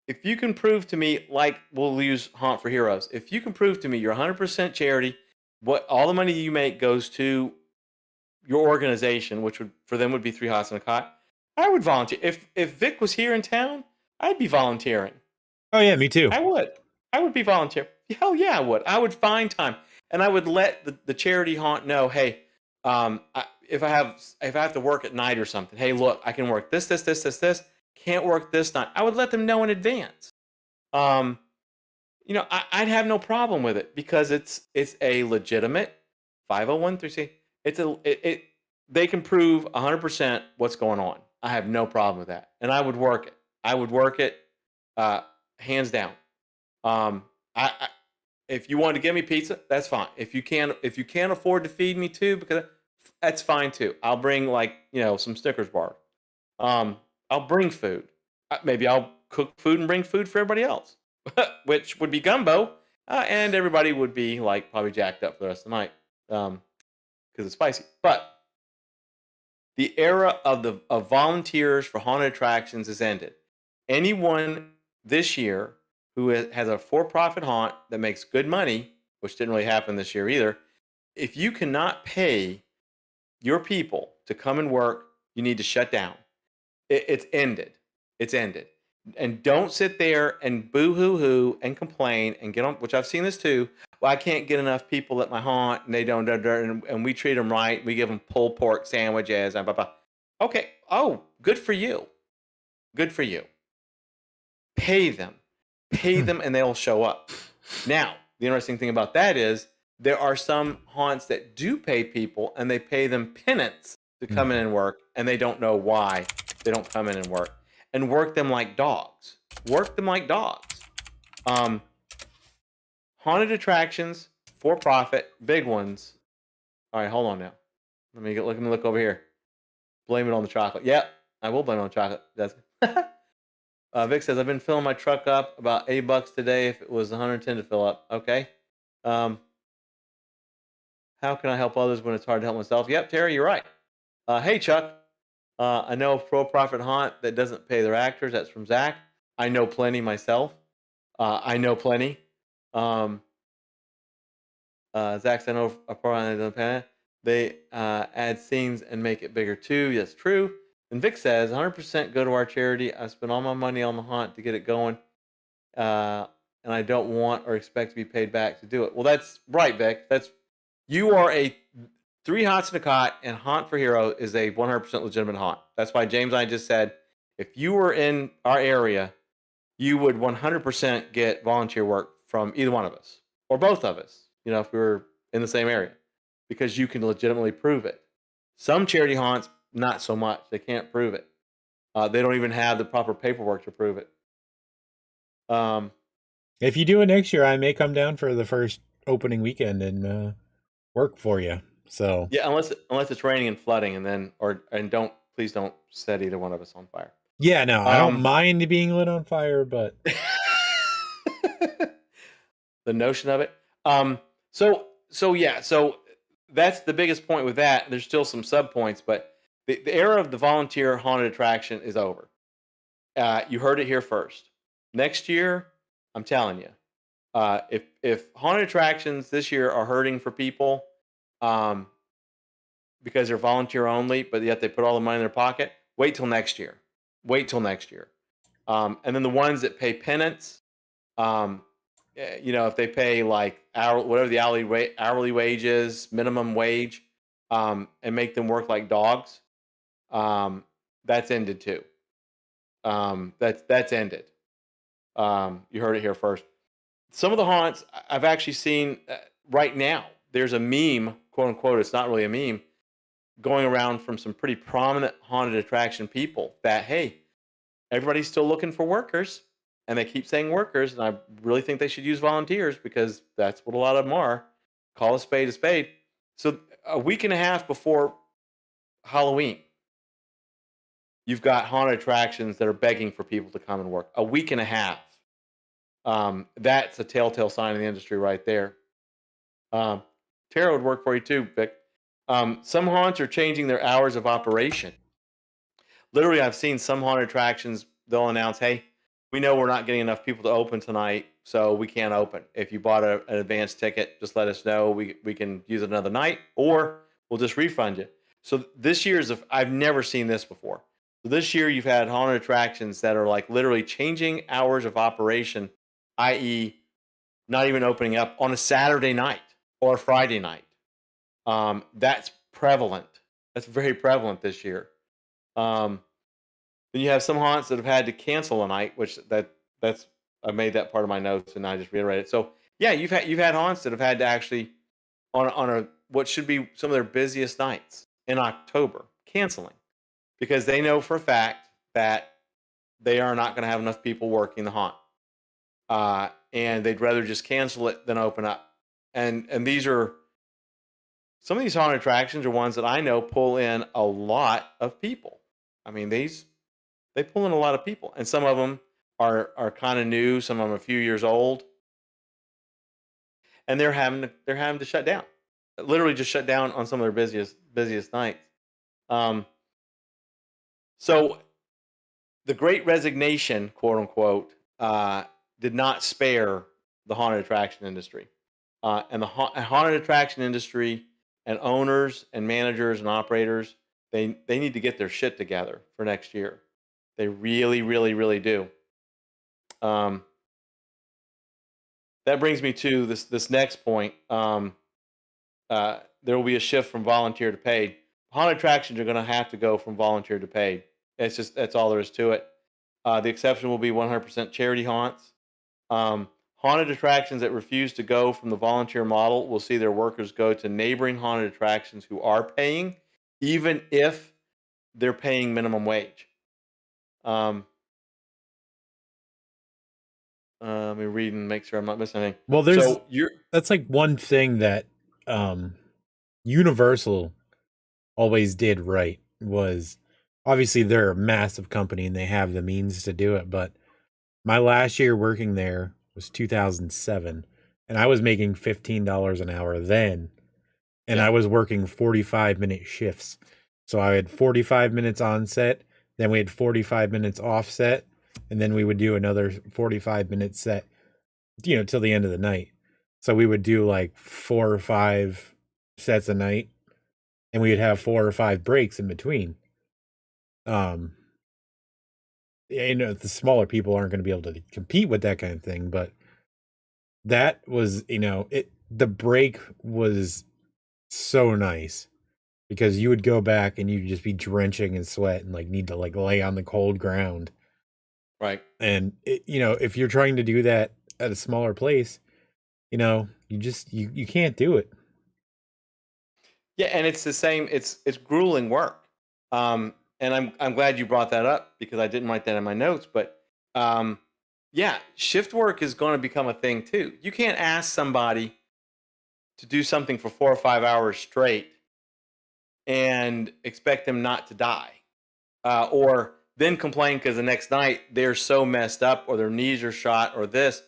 if you can prove to me, like we'll use Haunt for Heroes, if you can prove to me you're 100% charity, what all the money you make goes to your organization, which would for them would be Three Hots and a Cot, I would volunteer. If Vic was here in town, I'd be volunteering. Oh yeah, me too. I would. I would be volunteering. Hell yeah, I would. I would find time, and I would let the charity haunt know, hey, if I have to work at night or something, hey, look, I can work this. Can't work this night. I would let them know in advance. Um, I'd have no problem with it because it's a legitimate 501(c). They can prove 100% what's going on. I have no problem with that, and I would work it. I would work it, uh, hands down. Um, I if you want to give me pizza, that's fine. If you can't afford to feed me too, because that's fine too. I'll bring some Snickers bar. I'll bring food. Maybe I'll cook food and bring food for everybody else, which would be gumbo, and everybody would be like probably jacked up for the rest of the night because it's spicy. But the era of volunteers for haunted attractions has ended. Anyone this year who has a for-profit haunt that makes good money, which didn't really happen this year either, if you cannot pay your people to come and work, you need to shut down. It's ended. It's ended. And don't sit there and boo-hoo-hoo and complain and get on, which I've seen this too. Well, I can't get enough people at my haunt, and they don't, and we treat them right. We give them pulled pork sandwiches and blah, blah. Okay. Oh, good for you. Good for you. Pay them. Pay them, and they'll show up. Now, the interesting thing about that is there are some haunts that do pay people, and they pay them penance to come in and work, and they don't know why they don't come in and work. And work them like dogs. Work them like dogs. Haunted attractions, for profit, big ones. All right, hold on now. Let me look over here. Blame it on the chocolate. Yep, I will blame it on chocolate. That's Vic says I've been filling my truck up about $8 today. If it was 110 to fill up, okay. How can I help others when it's hard to help myself? Yep, Terry, you're right. Hey, Chuck. I know a pro-profit haunt that doesn't pay their actors. That's from Zach. I know plenty myself. I know plenty. Zach's I know a pro haunt that doesn't pay. They add scenes and make it bigger too. That's true. And Vic says 100% go to our charity. I spent all my money on the haunt to get it going, and I don't want or expect to be paid back to do it. Well, that's right, Vic. You are a Three Hots and a Cot, and Haunt for Hero is a 100% legitimate haunt. That's why James and I just said, if you were in our area, you would 100% get volunteer work from either one of us or both of us, if we were in the same area, because you can legitimately prove it. Some charity haunts, not so much. They can't prove it. They don't even have the proper paperwork to prove it. If you do it next year, I may come down for the first opening weekend and work for you. So yeah, unless it's raining and flooding, and please don't set either one of us on fire. Yeah, no, I don't mind being lit on fire, but the notion of it. So that's the biggest point with that. There's still some sub points, but the era of the volunteer haunted attraction is over. You heard it here first. Next year, I'm telling you, if haunted attractions this year are hurting for people, because they're volunteer only, but yet they put all the money in their pocket, wait till next year. Wait till next year. And then the ones that pay penance, if they pay like whatever the hourly wage is, minimum wage, and make them work like dogs, that's ended too. That's ended. You heard it here first. Some of the haunts I've actually seen right now. There's a meme, quote unquote. It's not really a meme, going around from some pretty prominent haunted attraction people that, hey, everybody's still looking for workers, and they keep saying workers, and I really think they should use volunteers because that's what a lot of them are. Call a spade a spade. So a week and a half before Halloween, you've got haunted attractions that are begging for people to come and work. A week and a half. That's a telltale sign in the industry right there. Tara would work for you too, Vic. Some haunts are changing their hours of operation. literally, I've seen some haunted attractions, they'll announce, hey, we know we're not getting enough people to open tonight, so we can't open. If you bought an advance ticket, just let us know. We can use it another night, or we'll just refund you. So this year's, I've never seen this before. So this year, you've had haunted attractions that are like literally changing hours of operation, i.e., not even opening up on a Saturday night or a Friday night. That's prevalent. That's very prevalent this year. Um, then you have some haunts that have had to cancel a night, which that's I made that part of my notes and I just reiterated. So yeah, you've had haunts that have had to actually on a what should be some of their busiest nights in October canceling because they know for a fact that they are not going to have enough people working the haunt, and they'd rather just cancel it than open up. And these are some of these haunted attractions are ones that I know pull in a lot of people. I mean, they pull in a lot of people, and some of them are kind of new. Some of them a few years old, and they're having to shut down. Literally, just shut down on some of their busiest nights. Um, so the Great Resignation, quote unquote, did not spare the haunted attraction industry, and the haunted attraction industry and owners and managers and operators they need to get their shit together for next year. They really, really, really do. Um, that brings me to this next point. There will be a shift from volunteer to paid. Haunted attractions are going to have to go from volunteer to paid. That's all there is to it. The exception will be 100% charity haunts. Haunted attractions that refuse to go from the volunteer model will see their workers go to neighboring haunted attractions who are paying, even if they're paying minimum wage. Um, let me read and make sure I'm not missing anything. Well, So you're that's like one thing that Universal always did right was obviously they're a massive company and they have the means to do it, but my last year working there was 2007 and I was making $15 an hour then and yeah. I was working 45-minute shifts. So I had 45 minutes on set, then we had 45 minutes off set, and then we would do another 45-minute set, till the end of the night. So we would do like 4 or 5 sets a night, and we would have 4 or 5 breaks in between. The smaller people aren't going to be able to compete with that kind of thing, but that was, the break was so nice because you would go back and you'd just be drenching in sweat and like need to like lay on the cold ground. Right. And if you're trying to do that at a smaller place, you can't do it. Yeah, and it's the same. It's grueling work. And I'm glad you brought that up because I didn't write that in my notes. But yeah, shift work is going to become a thing too. You can't ask somebody to do something for 4 or 5 hours straight and expect them not to die, or then complain because the next night they're so messed up or their knees are shot or this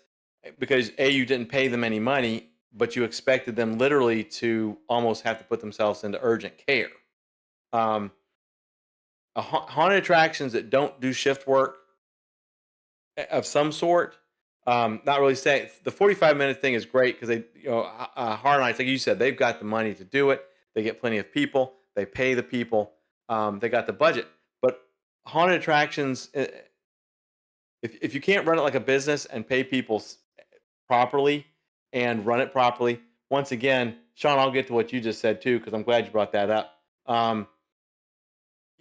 because you didn't pay them any money, but you expected them literally to almost have to put themselves into urgent care. Um, Haunted attractions that don't do shift work of some sort. Not really saying the 45-minute thing is great because they, Horror Nights, like you said, they've got the money to do it. They get plenty of people. They pay the people. They got the budget. But haunted attractions, if you can't run it like a business and pay people properly and run it properly, once again, Sean, I'll get to what you just said too because I'm glad you brought that up.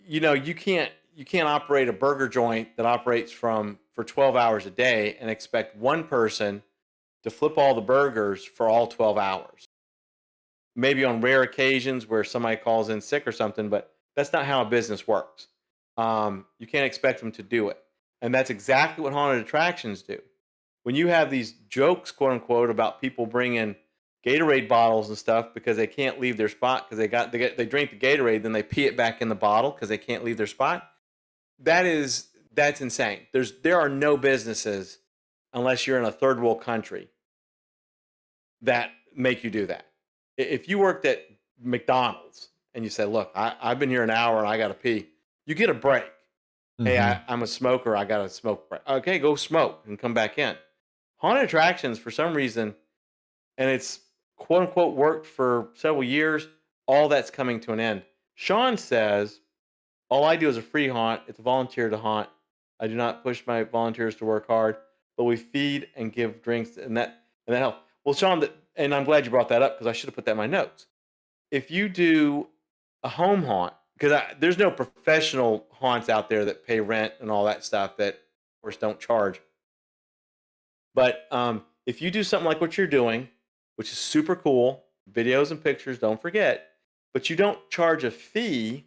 You can't operate a burger joint that operates for 12 hours a day and expect one person to flip all the burgers for all 12 hours. Maybe on rare occasions where somebody calls in sick or something, but that's not how a business works. You can't expect them to do it. And that's exactly what haunted attractions do. When you have these jokes, quote unquote, about people bringing Gatorade bottles and stuff because they can't leave their spot because they drink the Gatorade, then they pee it back in the bottle because they can't leave their spot. That's insane. There are no businesses unless you're in a third world country that make you do that. If you worked at McDonald's and you say, "Look, I've been here an hour and I got to pee," you get a break. Hey, Mhm. I'm a smoker. I got to smoke. Okay, go smoke and come back in. Haunted attractions, for some reason, and it's quote unquote worked for several years. All that's coming to an end. Sean says, all I do is a free haunt. It's a volunteer to haunt. I do not push my volunteers to work hard, but we feed and give drinks, and that helps. Well, Sean, and I'm glad you brought that up because I should have put that in my notes. If you do a home haunt, because there's no professional haunts out there that pay rent and all that stuff that, of course, don't charge. But if you do something like what you're doing, which is super cool, videos and pictures, don't forget, but you don't charge a fee,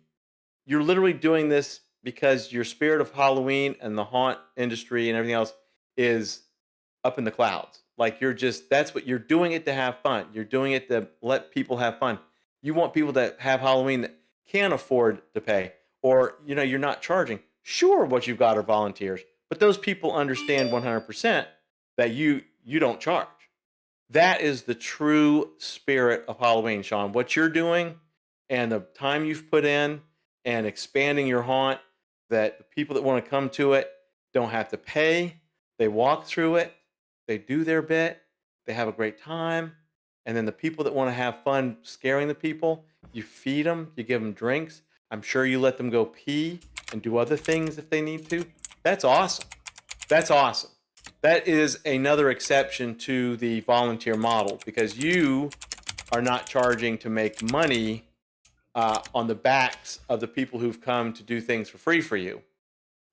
you're literally doing this because your spirit of Halloween and the haunt industry and everything else is up in the clouds. Like that's what you're doing it to have fun. You're doing it to let people have fun. You want people that have Halloween that can afford to pay, or you're not charging. Sure, what you've got are volunteers, but those people understand 100% that you don't charge. That is the true spirit of Halloween, Sean. What you're doing and the time you've put in and expanding your haunt, that the people that want to come to it don't have to pay. They walk through it, they do their bit, they have a great time. And then the people that want to have fun scaring the people, you feed them, you give them drinks. I'm sure you let them go pee and do other things if they need to. That's awesome. That's awesome. That is another exception to the volunteer model because you are not charging to make money on the backs of the people who've come to do things for free for you.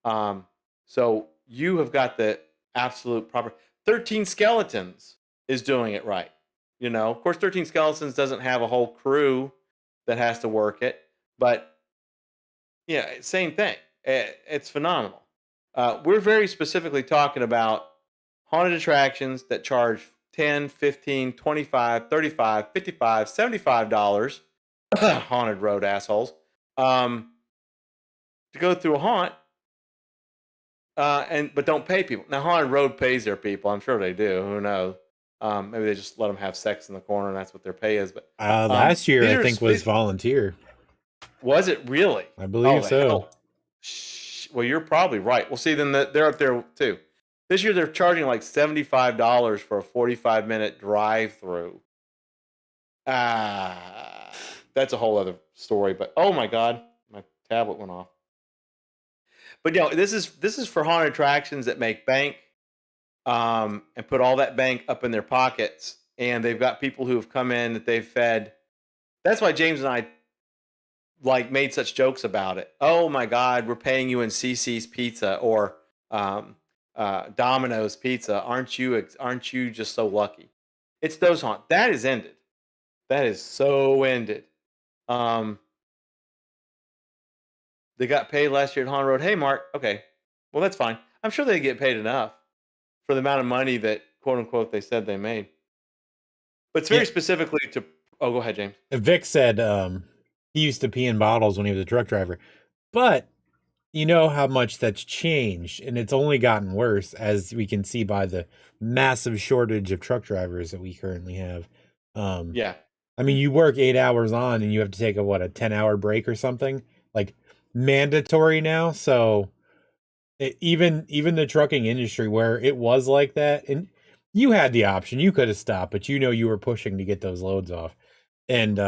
Um, so you have got the absolute proper 13 Skeletons is doing it right. Of course, 13 Skeletons doesn't have a whole crew that has to work it, but yeah, same thing. It's phenomenal. We're very specifically talking about haunted attractions that charge 10, 15, 25, 35, 55, $75 haunted road assholes to go through a haunt but don't pay people. Now haunted road pays their people. I'm sure they do. Who knows? Maybe they just let them have sex in the corner and that's what their pay is. But Last year these I are think was volunteer. was it really? I Oh, believe the so. hell. Well, you're probably right. Well, see, then they're up there too. This year they're charging like $75 for a 45-minute drive-through. That's a whole other story. But oh my God, my tablet went off. But this is for haunted attractions that make bank and put all that bank up in their pockets. And they've got people who have come in that they've fed. That's why James and I made such jokes about it. Oh my God, we're paying you in CC's Pizza or Domino's Pizza. Aren't you just so lucky? It's those haunt. That is ended. That is so ended. They got paid last year at Haunted Road. Hey, Mark. Okay, well that's fine. I'm sure they get paid enough for the amount of money that quote unquote they said they made. But it's Yeah, very specifically to. Oh, go ahead, James. Vic said he used to pee in bottles when he was a truck driver, but you know how much that's changed, and it's only gotten worse as we can see by the massive shortage of truck drivers that we currently have. Um, Yeah, I mean, you work 8 hours on, and you have to take a 10-hour break or something, like mandatory now. So even the trucking industry where it was like that, and you had the option, you could have stopped, but you were pushing to get those loads off, and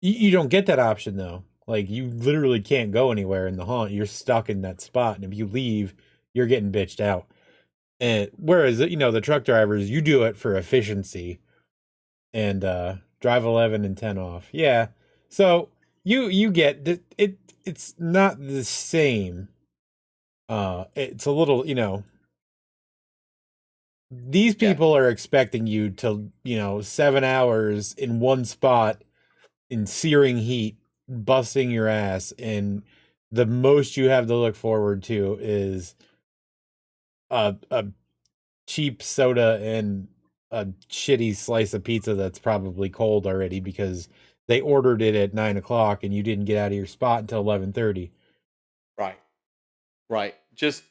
you don't get that option though. Like you literally can't go anywhere in the haunt. You're stuck in that spot, and if you leave, you're getting bitched out. And whereas the truck drivers, you do it for efficiency and drive 11 and 10 off. Yeah. So you get it's not the same. It's a little, these yeah, people are expecting you to, 7 hours in one spot in searing heat, busting your ass, and the most you have to look forward to is a cheap soda and a shitty slice of pizza that's probably cold already because they ordered it at 9 o'clock and you didn't get out of your spot until 11:30. right, right. Just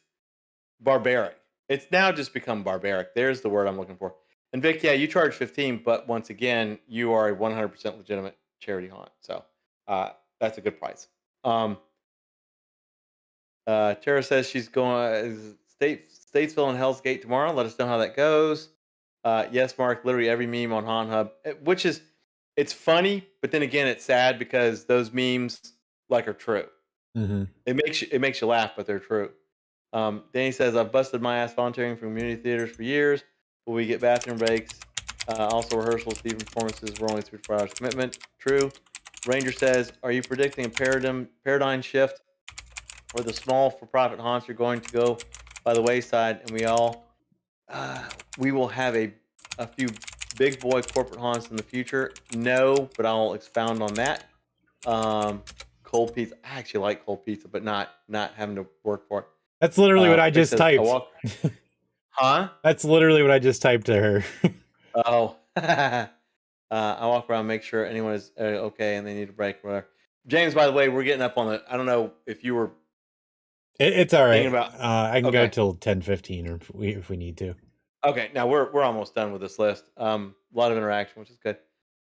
barbaric. It's now just become barbaric. There's the word I'm looking for. And Vic, yeah, you charge 15, but once again, you are a 100% legitimate charity haunt. So that's a good price. Um, Tara says she's going Statesville and Hell's Gate tomorrow. Let us know how that goes. Yes, Mark. Literally every meme on Han Hub, which is it's funny, but then again, it's sad because those memes like are true. Mm-hmm. It makes you laugh, but they're true. Danny says I've busted my ass volunteering for community theaters for years, but we get bathroom breaks. Also rehearsals, even performances. We're only 3 to 4 hours commitment. True. Ranger says, are you predicting a paradigm shift where the small for-profit haunts are going to go by the wayside, and we will have a few big boy corporate haunts in the future? No, but I'll expound on that. Cold pizza. I actually like cold pizza, but not having to work for it. That's literally what I Rick just says, typed. Huh? That's literally what I just typed to her. Oh. I walk around, make sure anyone is okay and they need a break, whatever. James, by the way, we're getting up on the. I don't know if you were. It's all right. Thinking about- I can okay. go till 10:15, or if we need to. Okay, now we're almost done with this list. A lot of interaction, which is good.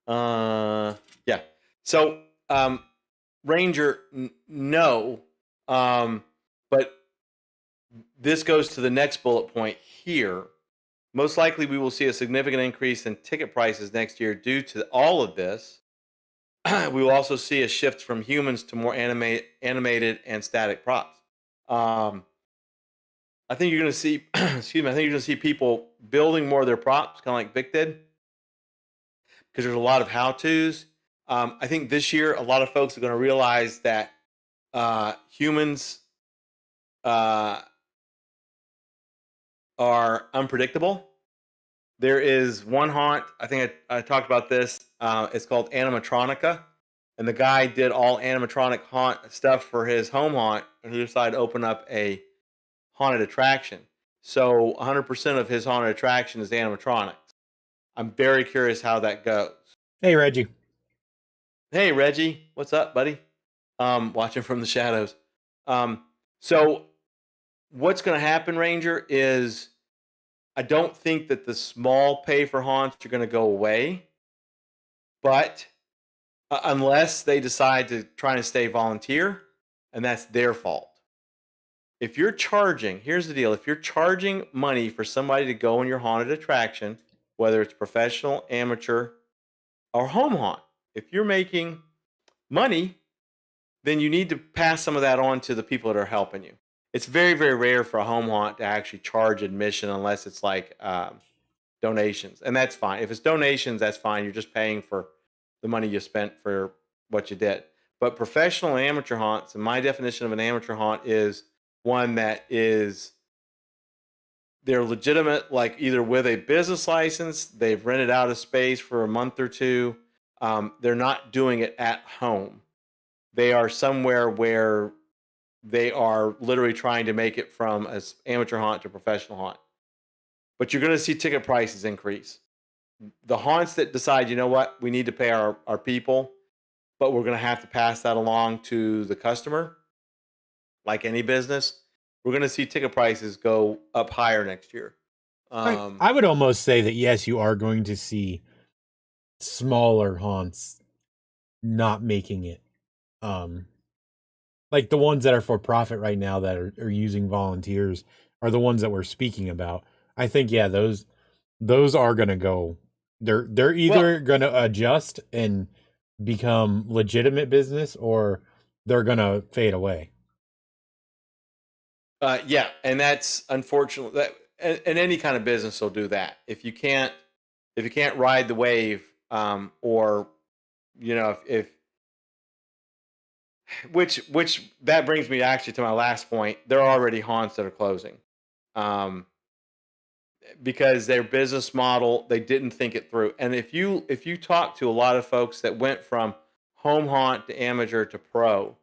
Yeah. So, Ranger, no. But this goes to the next bullet point here. Most likely, we will see a significant increase in ticket prices next year due to all of this. We will also see a shift from humans to more animated and static props. I think you're going to see, excuse me, I think you're going to see people building more of their props, kind of like Vic did, because there's a lot of how-tos. I think this year, a lot of folks are going to realize that humans are unpredictable. There is one haunt, I think I talked about this. It's called Animatronica. And the guy did all animatronic haunt stuff for his home haunt, and he decided to open up a haunted attraction. So 100% of his haunted attraction is animatronics. I'm very curious how that goes. Hey, Reggie. Hey, Reggie. What's up, buddy? Watching from the shadows. So what's going to happen, Ranger, is I don't think that the small pay for haunts are going to go away. But unless they decide to try to stay volunteer, and that's their fault. If you're charging, here's the deal. If you're charging money for somebody to go in your haunted attraction, whether it's professional, amateur, or home haunt, if you're making money, then you need to pass some of that on to the people that are helping you. It's very, very rare for a home haunt to actually charge admission unless it's like donations. And that's fine. If it's donations, that's fine. You're just paying for the money you spent for what you did. But professional and amateur haunts, and my definition of an amateur haunt is one that is they're legitimate, like either with a business license, they've rented out a space for a month or two. They're not doing it at home. They are somewhere where they are literally trying to make it from an amateur haunt to professional haunt. But you're going to see ticket prices increase. The haunts that decide, you know what, we need to pay our people, but we're going to have to pass that along to the customer, like any business, we're going to see ticket prices go up higher next year. I would almost say that, yes, you are going to see smaller haunts not making it. Like the ones that are for profit right now that are using volunteers are the ones that we're speaking about. I think, yeah, those are going to go. They're either going to adjust and become legitimate business, or they're going to fade away. Yeah, and that's unfortunate. That and any kind of business will do that. If you can't ride the wave, or you know, if which that brings me actually to my last point. There are already haunts that are closing, because their business model, they didn't think it through. And if you talk to a lot of folks that went from home haunt to amateur to pro,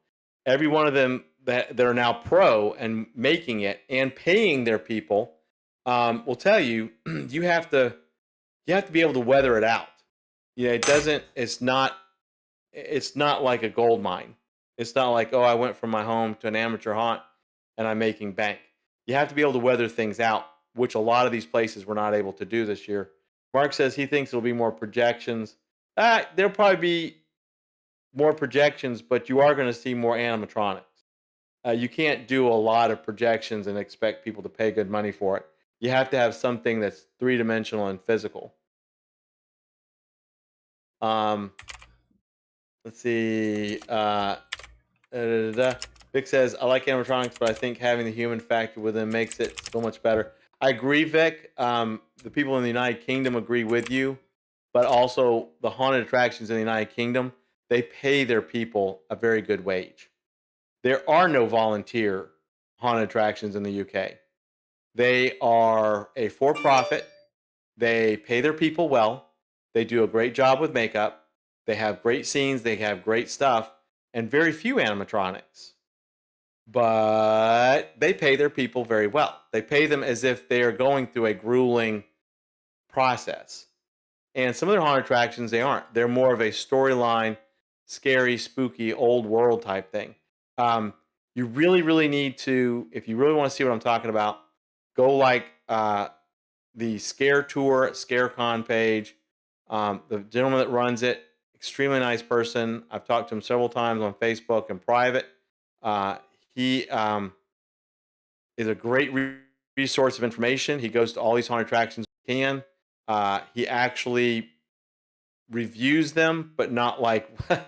every one of them that are now pro and making it and paying their people, will tell you you have to be able to weather it out. Yeah, it's not like a gold mine. It's not like, oh, I went from my home to an amateur haunt and I'm making bank. You have to be able to weather things out, which a lot of these places were not able to do this year. Mark says he thinks it'll be more projections. There'll probably be more projections, but you are going to see more animatronics. You can't do a lot of projections and expect people to pay good money for it. You have to have something that's three-dimensional and physical. Um, let's see. Vic says, I like animatronics, but I think having the human factor with them makes it so much better. I agree, Vic. The people in the United Kingdom agree with you, but also the haunted attractions in the United Kingdom, they pay their people a very good wage. There are no volunteer haunted attractions in the UK. They are a for profit. They pay their people well. They do a great job with makeup. They have great scenes. They have great stuff, and very few animatronics. But they pay their people very well. They pay them as if they are going through a grueling process. And some of their haunted attractions, they aren't. They're more of a storyline, scary, spooky, old world type thing. You really, really need to, if you really want to see what I'm talking about, go like the Scare Tour, ScareCon page. The gentleman that runs it, extremely nice person. I've talked to him several times on Facebook in private. He is a great resource of information. He goes to all these haunted attractions he can. He actually reviews them, but not like the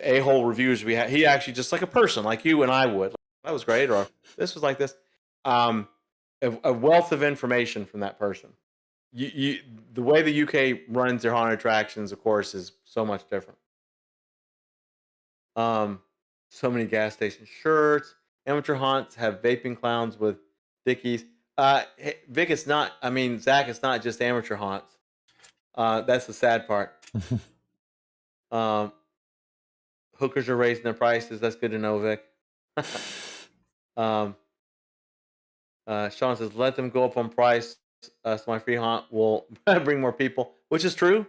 a-hole reviews we have. He actually just like a person, like you and I would. Like, that was great, or this was like this. A wealth of information from that person. The way the UK runs their haunted attractions, of course, is so much different. So many gas station shirts. Amateur haunts have vaping clowns with dickies. Vic, it's not. I mean, Zach, it's not just amateur haunts. That's the sad part. Hookers are raising their prices. That's good to know, Vic. Sean says, let them go up on price. So my free haunt will bring more people, which is true.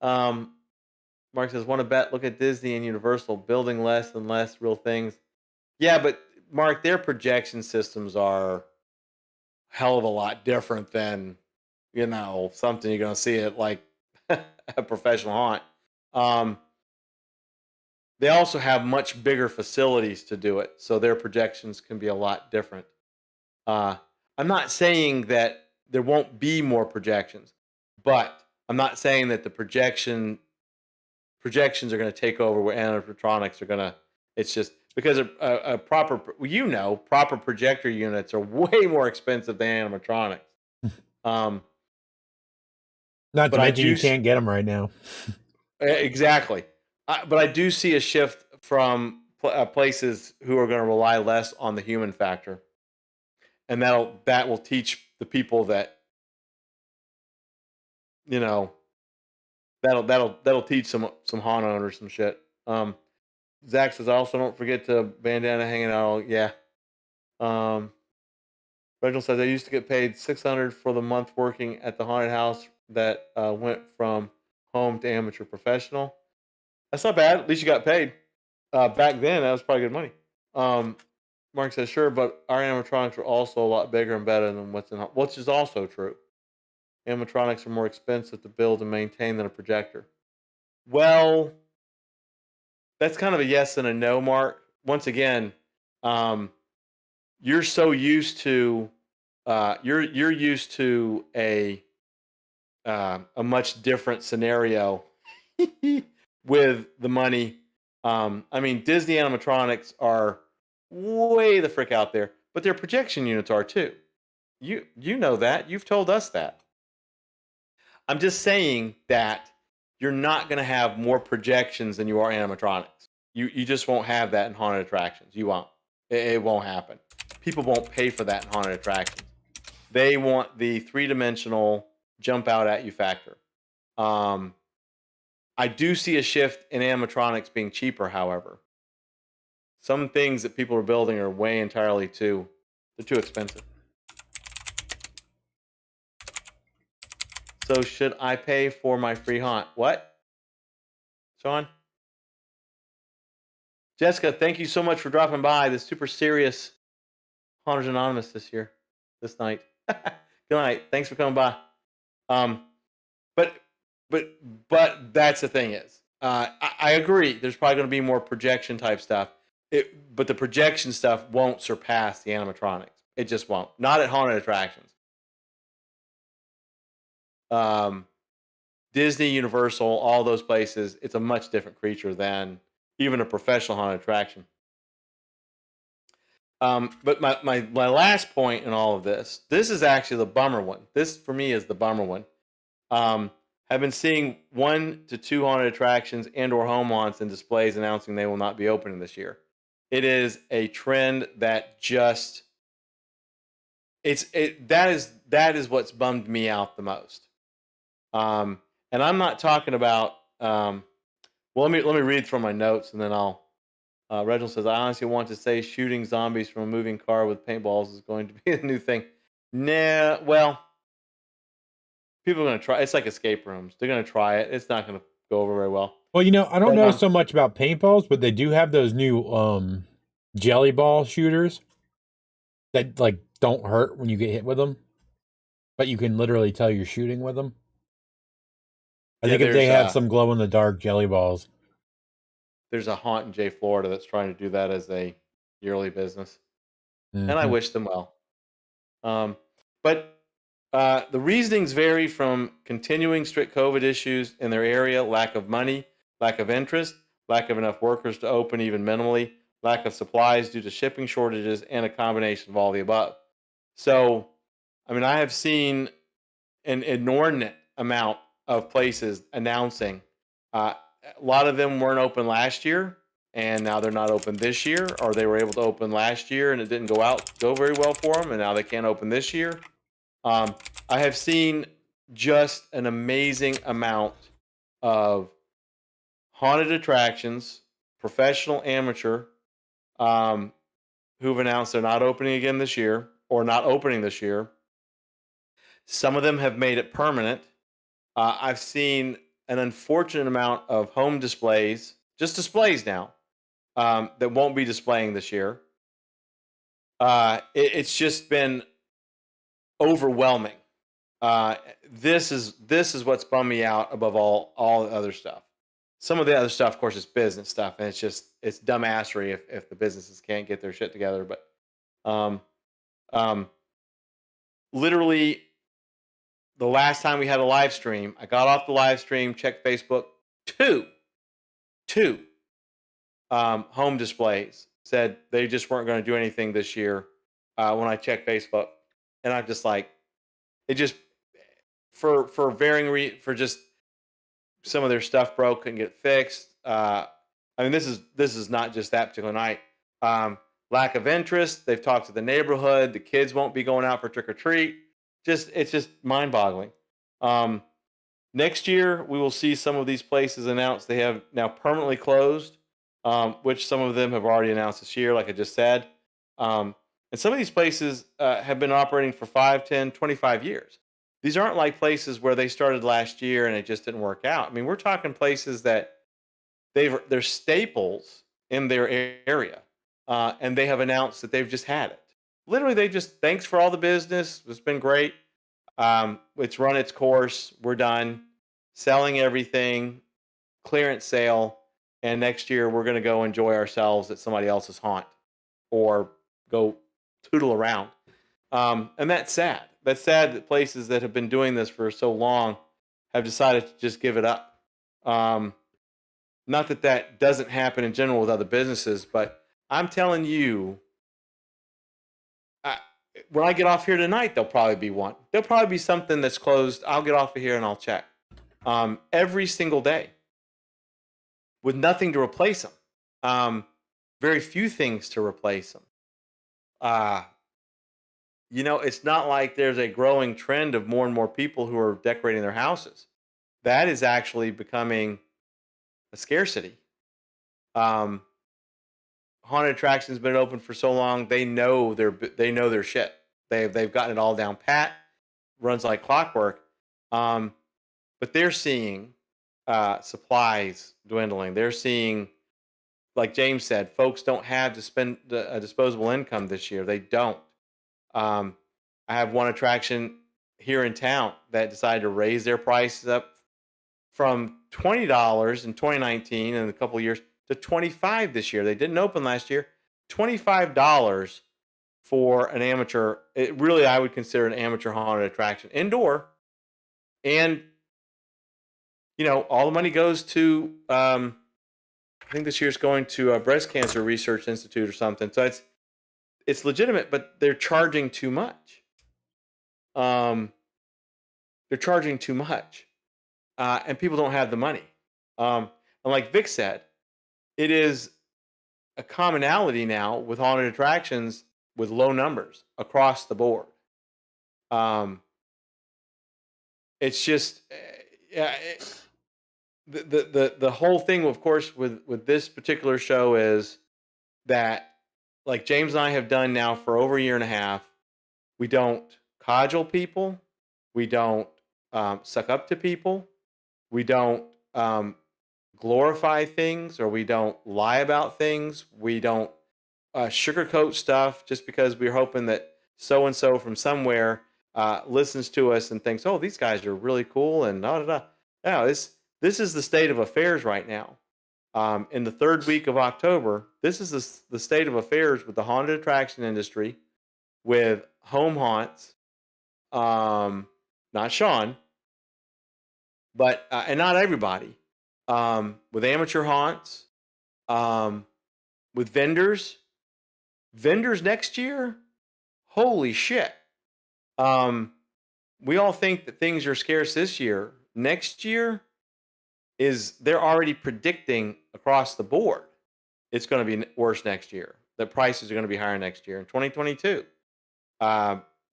Mark says, want to bet? Look at Disney and Universal building less and less real things. Yeah, but Mark, their projection systems are hell of a lot different than, something you're going to see at like a professional haunt. They also have much bigger facilities to do it, so their projections can be a lot different. I'm not saying that there won't be more projections, but I'm not saying that the projections are going to take over where animatronics are going to. It's just because a proper, proper projector units are way more expensive than animatronics. Not to mention you can't get them right now. Exactly. But I do see a shift from places who are going to rely less on the human factor, and that will teach the people that that'll teach some haunt owners some shit. Zach says, also don't forget to bandana hanging out. Yeah. Reginald says, I used to get paid $600 for the month working at the haunted house that went from home to amateur professional. That's not bad. At least you got paid. Back then, that was probably good money. Mark says, sure, but our animatronics are also a lot bigger and better than which is also true. Animatronics are more expensive to build and maintain than a projector. Well, that's kind of a yes and a no, Mark. Once again, you're so used to you're used to a much different scenario with the money. I mean, Disney animatronics are way the frick out there, but their projection units are too. You know that. You've told us that. I'm just saying that you're not going to have more projections than you are animatronics. You just won't have that in haunted attractions. You won't. It won't happen. People won't pay for that in haunted attractions. They want the three-dimensional jump out at you factor. I do see a shift in animatronics being cheaper, however. Some things that people are building are they're too expensive. So should I pay for my free haunt? What? Sean? Jessica, thank you so much for dropping by this super serious Haunters Anonymous this night. Good night. Thanks for coming by. But that's the thing is, I agree. There's probably going to be more projection type stuff. but the projection stuff won't surpass the animatronics. It just won't. Not at haunted attractions. Disney, Universal, all those places, it's a much different creature than even a professional haunted attraction. But my last point in all of this is actually the bummer one. This, for me, is the bummer one. I've been seeing 1 to 2 haunted attractions and or home haunts and displays announcing they will not be opening this year. It is a trend that just that is what's bummed me out the most. And I'm not talking about. Well, let me read from my notes and then I'll. Reginald says, I honestly want to say shooting zombies from a moving car with paintballs is going to be a new thing. Nah, well, people are going to try. It's like escape rooms. They're going to try it. It's not going to go over very well. Well, I don't know so much about paintballs, but they do have those new jelly ball shooters that like don't hurt when you get hit with them, but you can literally tell you're shooting with them. I think if they have some glow in the dark jelly balls. There's a haunt in Jay, Florida that's trying to do that as a yearly business. Mm-hmm. And I wish them well. But the reasonings vary from continuing strict COVID issues in their area, lack of money, lack of interest, lack of enough workers to open even minimally, lack of supplies due to shipping shortages, and a combination of all the above. So, I mean, I have seen an inordinate amount of places announcing. A lot of them weren't open last year, and now they're not open this year, or they were able to open last year and it didn't go very well for them, and now they can't open this year. I have seen just an amazing amount of haunted attractions, professional, amateur, who've announced they're not opening again this year or not opening this year. Some of them have made it permanent. I've seen an unfortunate amount of home displays, just displays now, that won't be displaying this year. It's just been overwhelming. This is what's bummed me out above all the other stuff. Some of the other stuff, of course, is business stuff, and it's dumbassery if the businesses can't get their shit together. But literally, the last time we had a live stream, I got off the live stream, checked Facebook, two home displays said they just weren't going to do anything this year. When I checked Facebook, and I'm just like, it just for just some of their stuff broke, couldn't get fixed. I mean, this is not just that particular night. Lack of interest. They've talked to the neighborhood. The kids won't be going out for trick or treat. It's just mind-boggling. Next year, we will see some of these places announced they have now permanently closed, which some of them have already announced this year, like I just said. And some of these places have been operating for 5, 10, 25 years. These aren't like places where they started last year and it just didn't work out. I mean, we're talking places that they're staples in their area, and they have announced that they've just had it. Literally, thanks for all the business. It's been great. It's run its course. We're done selling everything, clearance sale, and next year we're going to go enjoy ourselves at somebody else's haunt or go tootle around. And that's sad. That's sad that places that have been doing this for so long have decided to just give it up. Not that doesn't happen in general with other businesses, but I'm telling you, when I get off here tonight, there'll probably be one. There'll probably be something that's closed. I'll get off of here and I'll check. Every single day with nothing to replace them. Very few things to replace them. It's not like there's a growing trend of more and more people who are decorating their houses. That is actually becoming a scarcity. Haunted attractions been open for so long, they know their shit. They've gotten it all down pat. Runs like clockwork. But they're seeing supplies dwindling. They're seeing, like James said, folks don't have to spend a disposable income this year. They don't. I have one attraction here in town that decided to raise their prices up from $20 in 2019 in a couple of years to $25 this year. They didn't open last year. $25 for an amateur. It really, I would consider an amateur haunted attraction, indoor, and all the money goes to. I think this year's going to Breast Cancer Research Institute or something. So it's legitimate, but they're charging too much. They're charging too much, and people don't have the money. And like Vic said, it is a commonality now with haunted attractions with low numbers across the board. It's just, the whole thing, of course, with this particular show is that, like James and I have done now for over a year and a half, we don't cajole people, we don't suck up to people, we don't glorify things, or we don't lie about things, we don't sugarcoat stuff just because we're hoping that so and so from somewhere listens to us and thinks, "Oh, these guys are really cool," and da da da. No, this is the state of affairs right now. In the third week of October, this is the state of affairs with the haunted attraction industry, with home haunts, not Sean, but and not everybody, with amateur haunts, with vendors next year. Holy shit! We all think that things are scarce this year. Next year they're already predicting across the board it's going to be worse next year. The prices are going to be higher next year in 2022.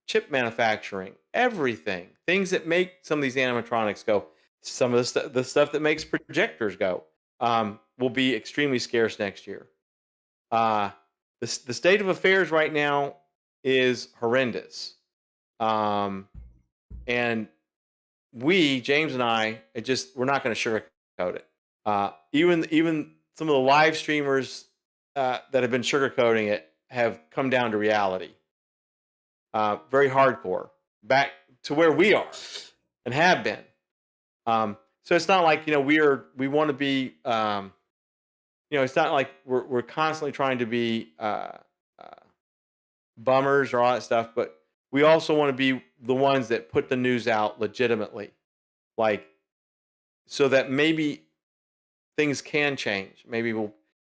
Chip manufacturing, everything, things that make some of these animatronics go, some of the stuff that makes projectors go, will be extremely scarce next year. The state of affairs right now is horrendous. And James and I, we're not going to sugarcoat it. Even some of the live streamers that have been sugarcoating it have come down to reality. Very hardcore, back to where we are and have been. So it's not like we want to be. It's not like we're constantly trying to be bummers or all that stuff, but we also want to be the ones that put the news out legitimately, like, so that maybe things can change. Maybe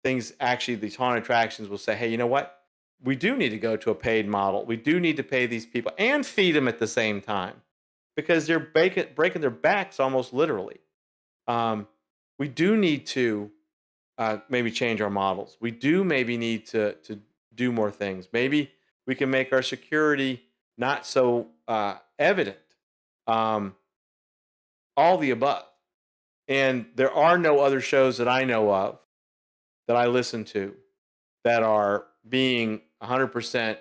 these haunted attractions will say, hey, you know what? We do need to go to a paid model. We do need to pay these people and feed them at the same time, because they're breaking their backs almost literally. We do need to maybe change our models. We do maybe need to do more things. Maybe we can make our security not so evident. All the above. And there are no other shows that I know of that I listen to that are being 100%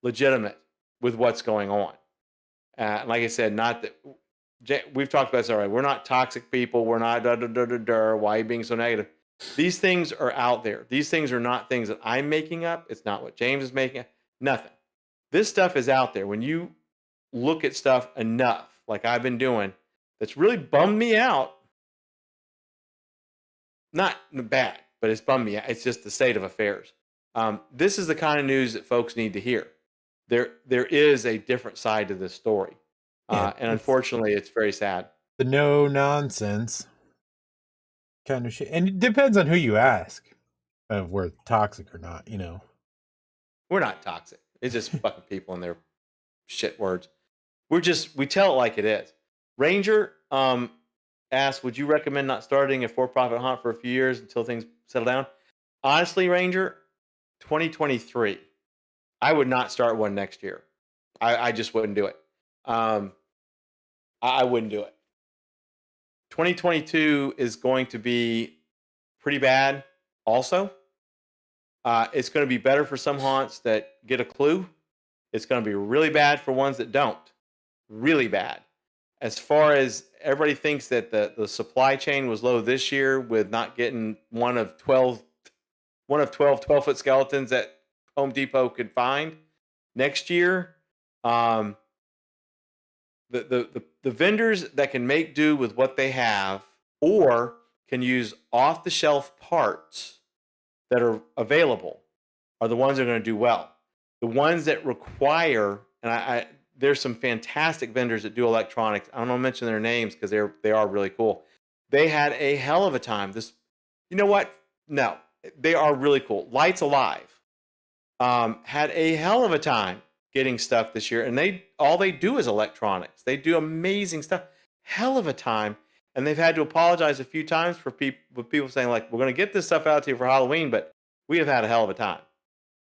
legitimate with what's going on. Like I said, not that we've talked about this already. We're not toxic people. We're not why are you being so negative? These things are out there. These things are not things that I'm making up. It's not what James is making up. Nothing. This stuff is out there. When you look at stuff enough, like I've been doing, that's really bummed me out. Not bad, but it's bummed me out. It's just the state of affairs. This is the kind of news that folks need to hear. There is a different side to this story. And unfortunately, it's very sad. The no nonsense kind of shit. And it depends on who you ask of we're toxic or not, We're not toxic. It's just fucking people and their shit words. We tell it like it is. Ranger asked, would you recommend not starting a for-profit haunt for a few years until things settle down? Honestly, Ranger, 2023, I would not start one next year. I just wouldn't do it. I wouldn't do it. 2022 is going to be pretty bad also. It's going to be better for some haunts that get a clue. It's going to be really bad for ones that don't. Really bad. As far as everybody thinks that the supply chain was low this year with not getting one of 12 12-foot skeletons that Home Depot could find, next year, the vendors that can make do with what they have or can use off-the-shelf parts that are available are the ones that are going to do well. The ones that require, and there's some fantastic vendors that do electronics. I don't want to mention their names because they are really cool. They had a hell of a time. You know what? No, they are really cool. Lights Alive had a hell of a time getting stuff this year, and all they do is electronics. They do amazing stuff. Hell of a time, and they've had to apologize a few times for people saying like, "We're going to get this stuff out to you for Halloween," but we have had a hell of a time.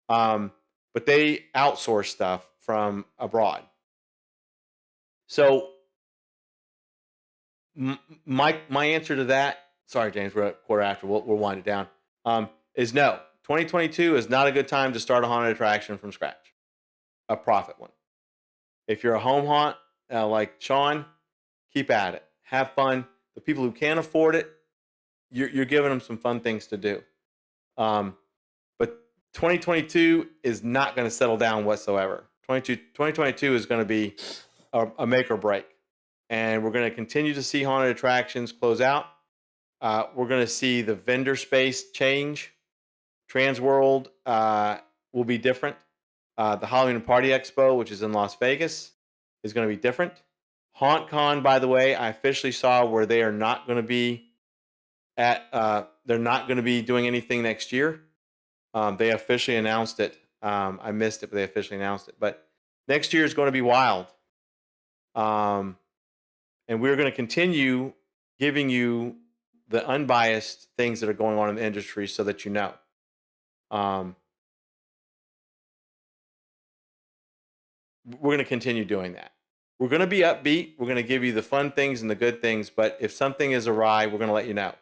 But they outsource stuff from abroad. So my answer to that, sorry, James, we're at quarter after. We'll wind it down. Is no. 2022 is not a good time to start a haunted attraction from scratch, a profit one. If you're a home haunt like Sean, keep at it. Have fun. The people who can't afford it, you're giving them some fun things to do. But 2022 is not going to settle down whatsoever. 2022 is going to be a make or break. And we're going to continue to see haunted attractions close out. We're going to see the vendor space change. Transworld will be different. The Halloween Party Expo, which is in Las Vegas, is going to be different. HauntCon, by the way, I officially saw where they are not going to be they're not going to be doing anything next year. They officially announced it. I missed it, but they officially announced it. But next year is going to be wild. And we're going to continue giving you the unbiased things that are going on in the industry so that you know. We're going to continue doing that. We're going to be upbeat. We're going to give you the fun things and the good things. But if something is awry, we're going to let you know.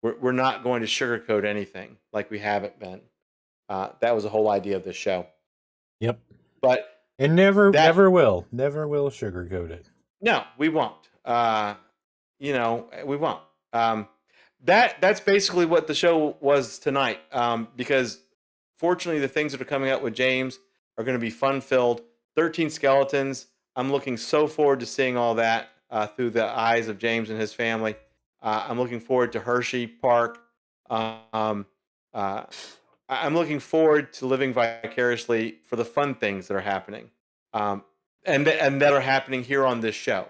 We're not going to sugarcoat anything like we haven't been. That was the whole idea of this show. Yep. But and never will sugarcoat it. No, we won't. We won't. That's basically what the show was tonight. Because fortunately, the things that are coming up with James are going to be fun filled. 13 skeletons. I'm looking so forward to seeing all that through the eyes of James and his family. I'm looking forward to Hershey Park. I'm looking forward to living vicariously for the fun things that are happening, and that are happening here on this show.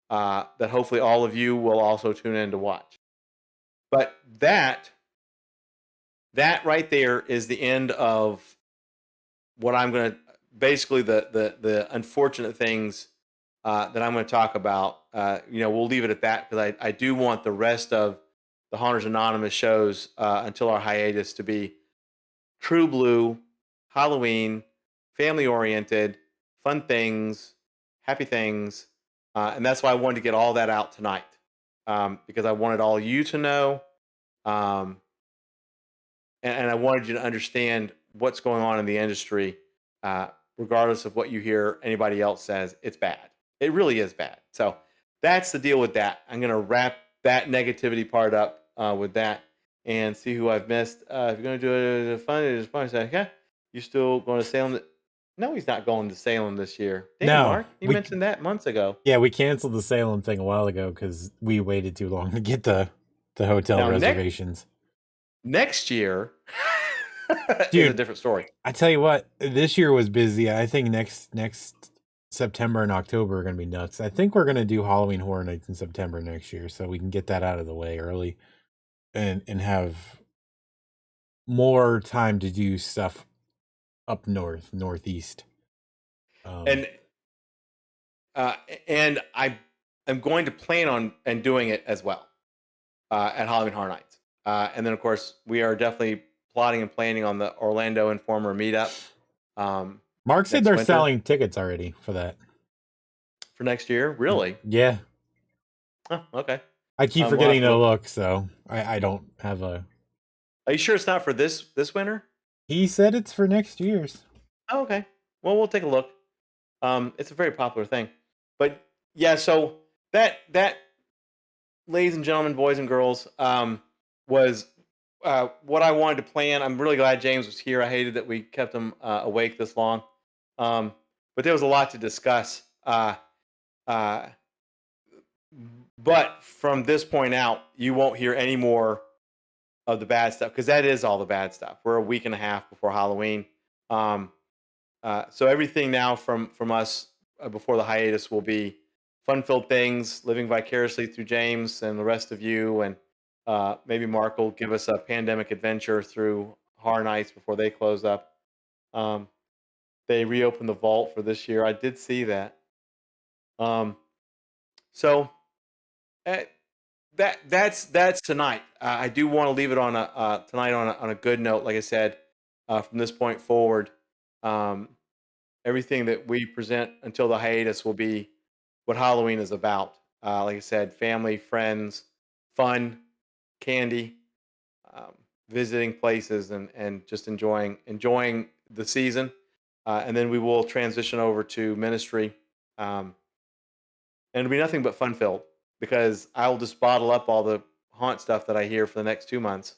That hopefully all of you will also tune in to watch. But that right there is the end of what I'm going to basically the unfortunate things that I'm going to talk about. We'll leave it at that because I do want the rest of the Haunters Anonymous shows until our hiatus to be true blue, Halloween, family oriented, fun things, happy things. And that's why I wanted to get all that out tonight because I wanted all you to know. And I wanted you to understand what's going on in the industry, regardless of what you hear anybody else says. It's bad. It really is bad. So that's the deal with that. I'm going to wrap that negativity part up with that and see who I've missed. If you're going to do it fun, just probably say, yeah, you still going to Salem? No, he's not going to Salem this year. Damn, no, Mark, you mentioned that months ago. Yeah, we canceled the Salem thing a while ago because we waited too long to get the hotel reservations. Next year is a different story. I tell you what, this year was busy. I think next September and October are going to be nuts. I think we're going to do Halloween Horror Nights in September next year, so we can get that out of the way early and have more time to do stuff up northeast. And I am going to plan on and doing it as well at Halloween Horror Nights. And then, of course, we are definitely plotting and planning on the Orlando Informer meetup. Mark said they're selling tickets already for that. For next year? Really? Yeah. Oh, okay. I keep forgetting to look, so I don't have a... Are you sure it's not for this winter? He said it's for next year's. Oh, okay. Well, we'll take a look. It's a very popular thing. But, yeah, so that ladies and gentlemen, boys and girls, was what I wanted to plan. I'm really glad James was here. I hated that we kept him awake this long. But there was a lot to discuss. But from this point out, you won't hear any more of the bad stuff because that is all the bad stuff. We're a week and a half before Halloween. So everything now from us before the hiatus will be fun-filled things, living vicariously through James and the rest of you, and maybe Mark will give us a pandemic adventure through Horror Nights before they close up. They reopened the vault for this year. I did see that. So uh, that's tonight. I do want to leave it on a tonight on a good note. Like I said, from this point forward, everything that we present until the hiatus will be what Halloween is about. Like I said, family, friends, fun, candy, um, visiting places, and just enjoying the season. And then we will transition over to ministry, and it'll be nothing but fun filled because I'll just bottle up all the haunt stuff that I hear for the next 2 months.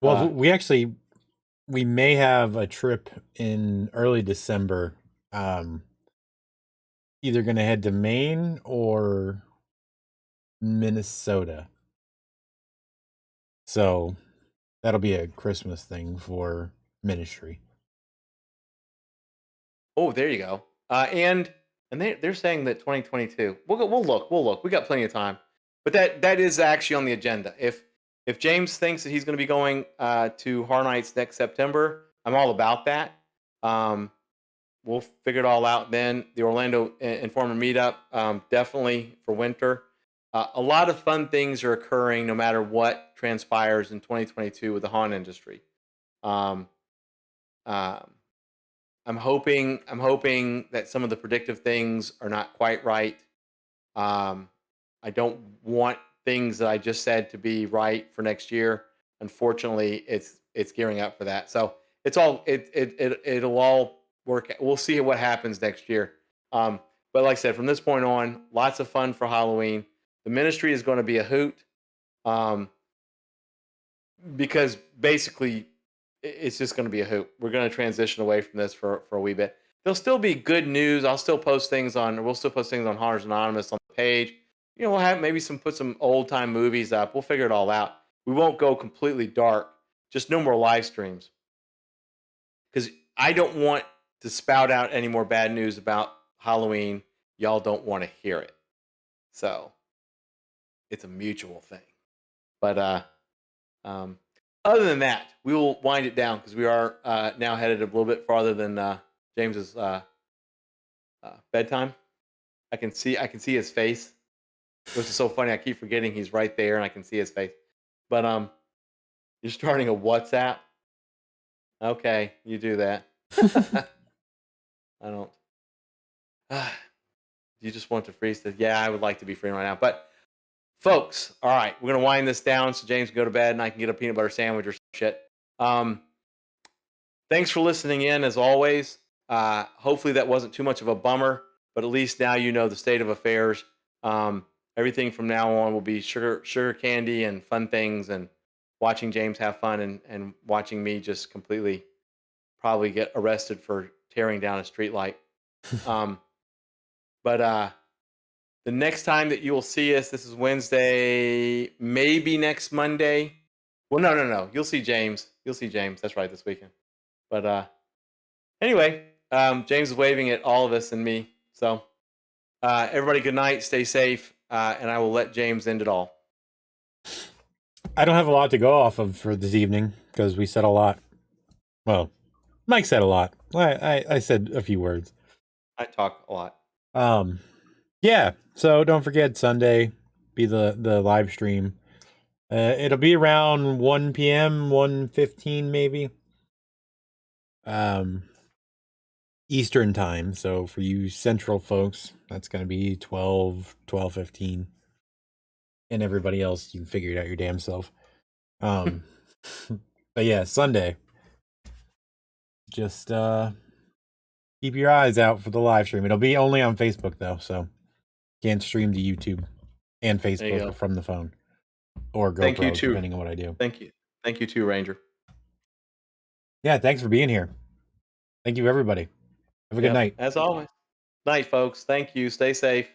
Well, we may have a trip in early December. Either going to head to Maine or Minnesota. So that'll be a Christmas thing for ministry. Oh, there you go. And they're saying that 2022. We'll look. We got plenty of time. But that is actually on the agenda. If James thinks that he's going to be going to Horror Nights next September, I'm all about that. We'll figure it all out then. The Orlando Informer meetup, definitely for winter. A lot of fun things are occurring no matter what transpires in 2022 with the haunt industry. Um, um, I'm hoping that some of the predictive things are not quite right. I don't want things that I just said to be right for next year. Unfortunately, it's gearing up for that. So it'll all work. We'll see what happens next year. But like I said, from this point on, lots of fun for Halloween. The ministry is going to be a hoot, because basically it's just going to be a hoot. We're going to transition away from this for a wee bit. There'll still be good news. We'll still post things on Hunters Anonymous on the page. We'll have maybe put some old time movies up. We'll figure it all out. We won't go completely dark. Just no more live streams. Because I don't want to spout out any more bad news about Halloween. Y'all don't want to hear it. So it's a mutual thing. But other than that, we will wind it down because we are now headed a little bit farther than James's bedtime. I can see his face, which is so funny. I keep forgetting he's right there, and I can see his face. But you're starting a WhatsApp. Okay, you do that. I don't. You just want to freeze this? Yeah, I would like to be free right now. But folks, all right, we're gonna wind this down so James can go to bed and I can get a peanut butter sandwich or some shit. Thanks for listening in as always. Hopefully that wasn't too much of a bummer, but at least now you know the state of affairs. Everything from now on will be sugar candy and fun things, and watching James have fun, and watching me just completely probably get arrested for tearing down a streetlight. But the next time that you will see us, this is Wednesday, maybe next Monday. Well, no. You'll see James. That's right, this weekend. But anyway, James is waving at all of us and me. So everybody, good night. Stay safe. And I will let James end it all. I don't have a lot to go off of for this evening because we said a lot. Well, Mike said a lot. I said a few words. I talk a lot. Yeah. So don't forget Sunday, be the live stream. It'll be around 1 p.m., 1:15 maybe. Eastern time. So for you Central folks, that's going to be 12:15. And everybody else, you can figure it out your damn self. But yeah, Sunday. Just keep your eyes out for the live stream. It'll be only on Facebook though, so can't stream to YouTube and Facebook from the phone or GoPro. Thank you too, depending on what I do. Thank you too, Ranger. Yeah, thanks for being here. Thank you, everybody. Have a good night. As always. Night, folks. Thank you. Stay safe.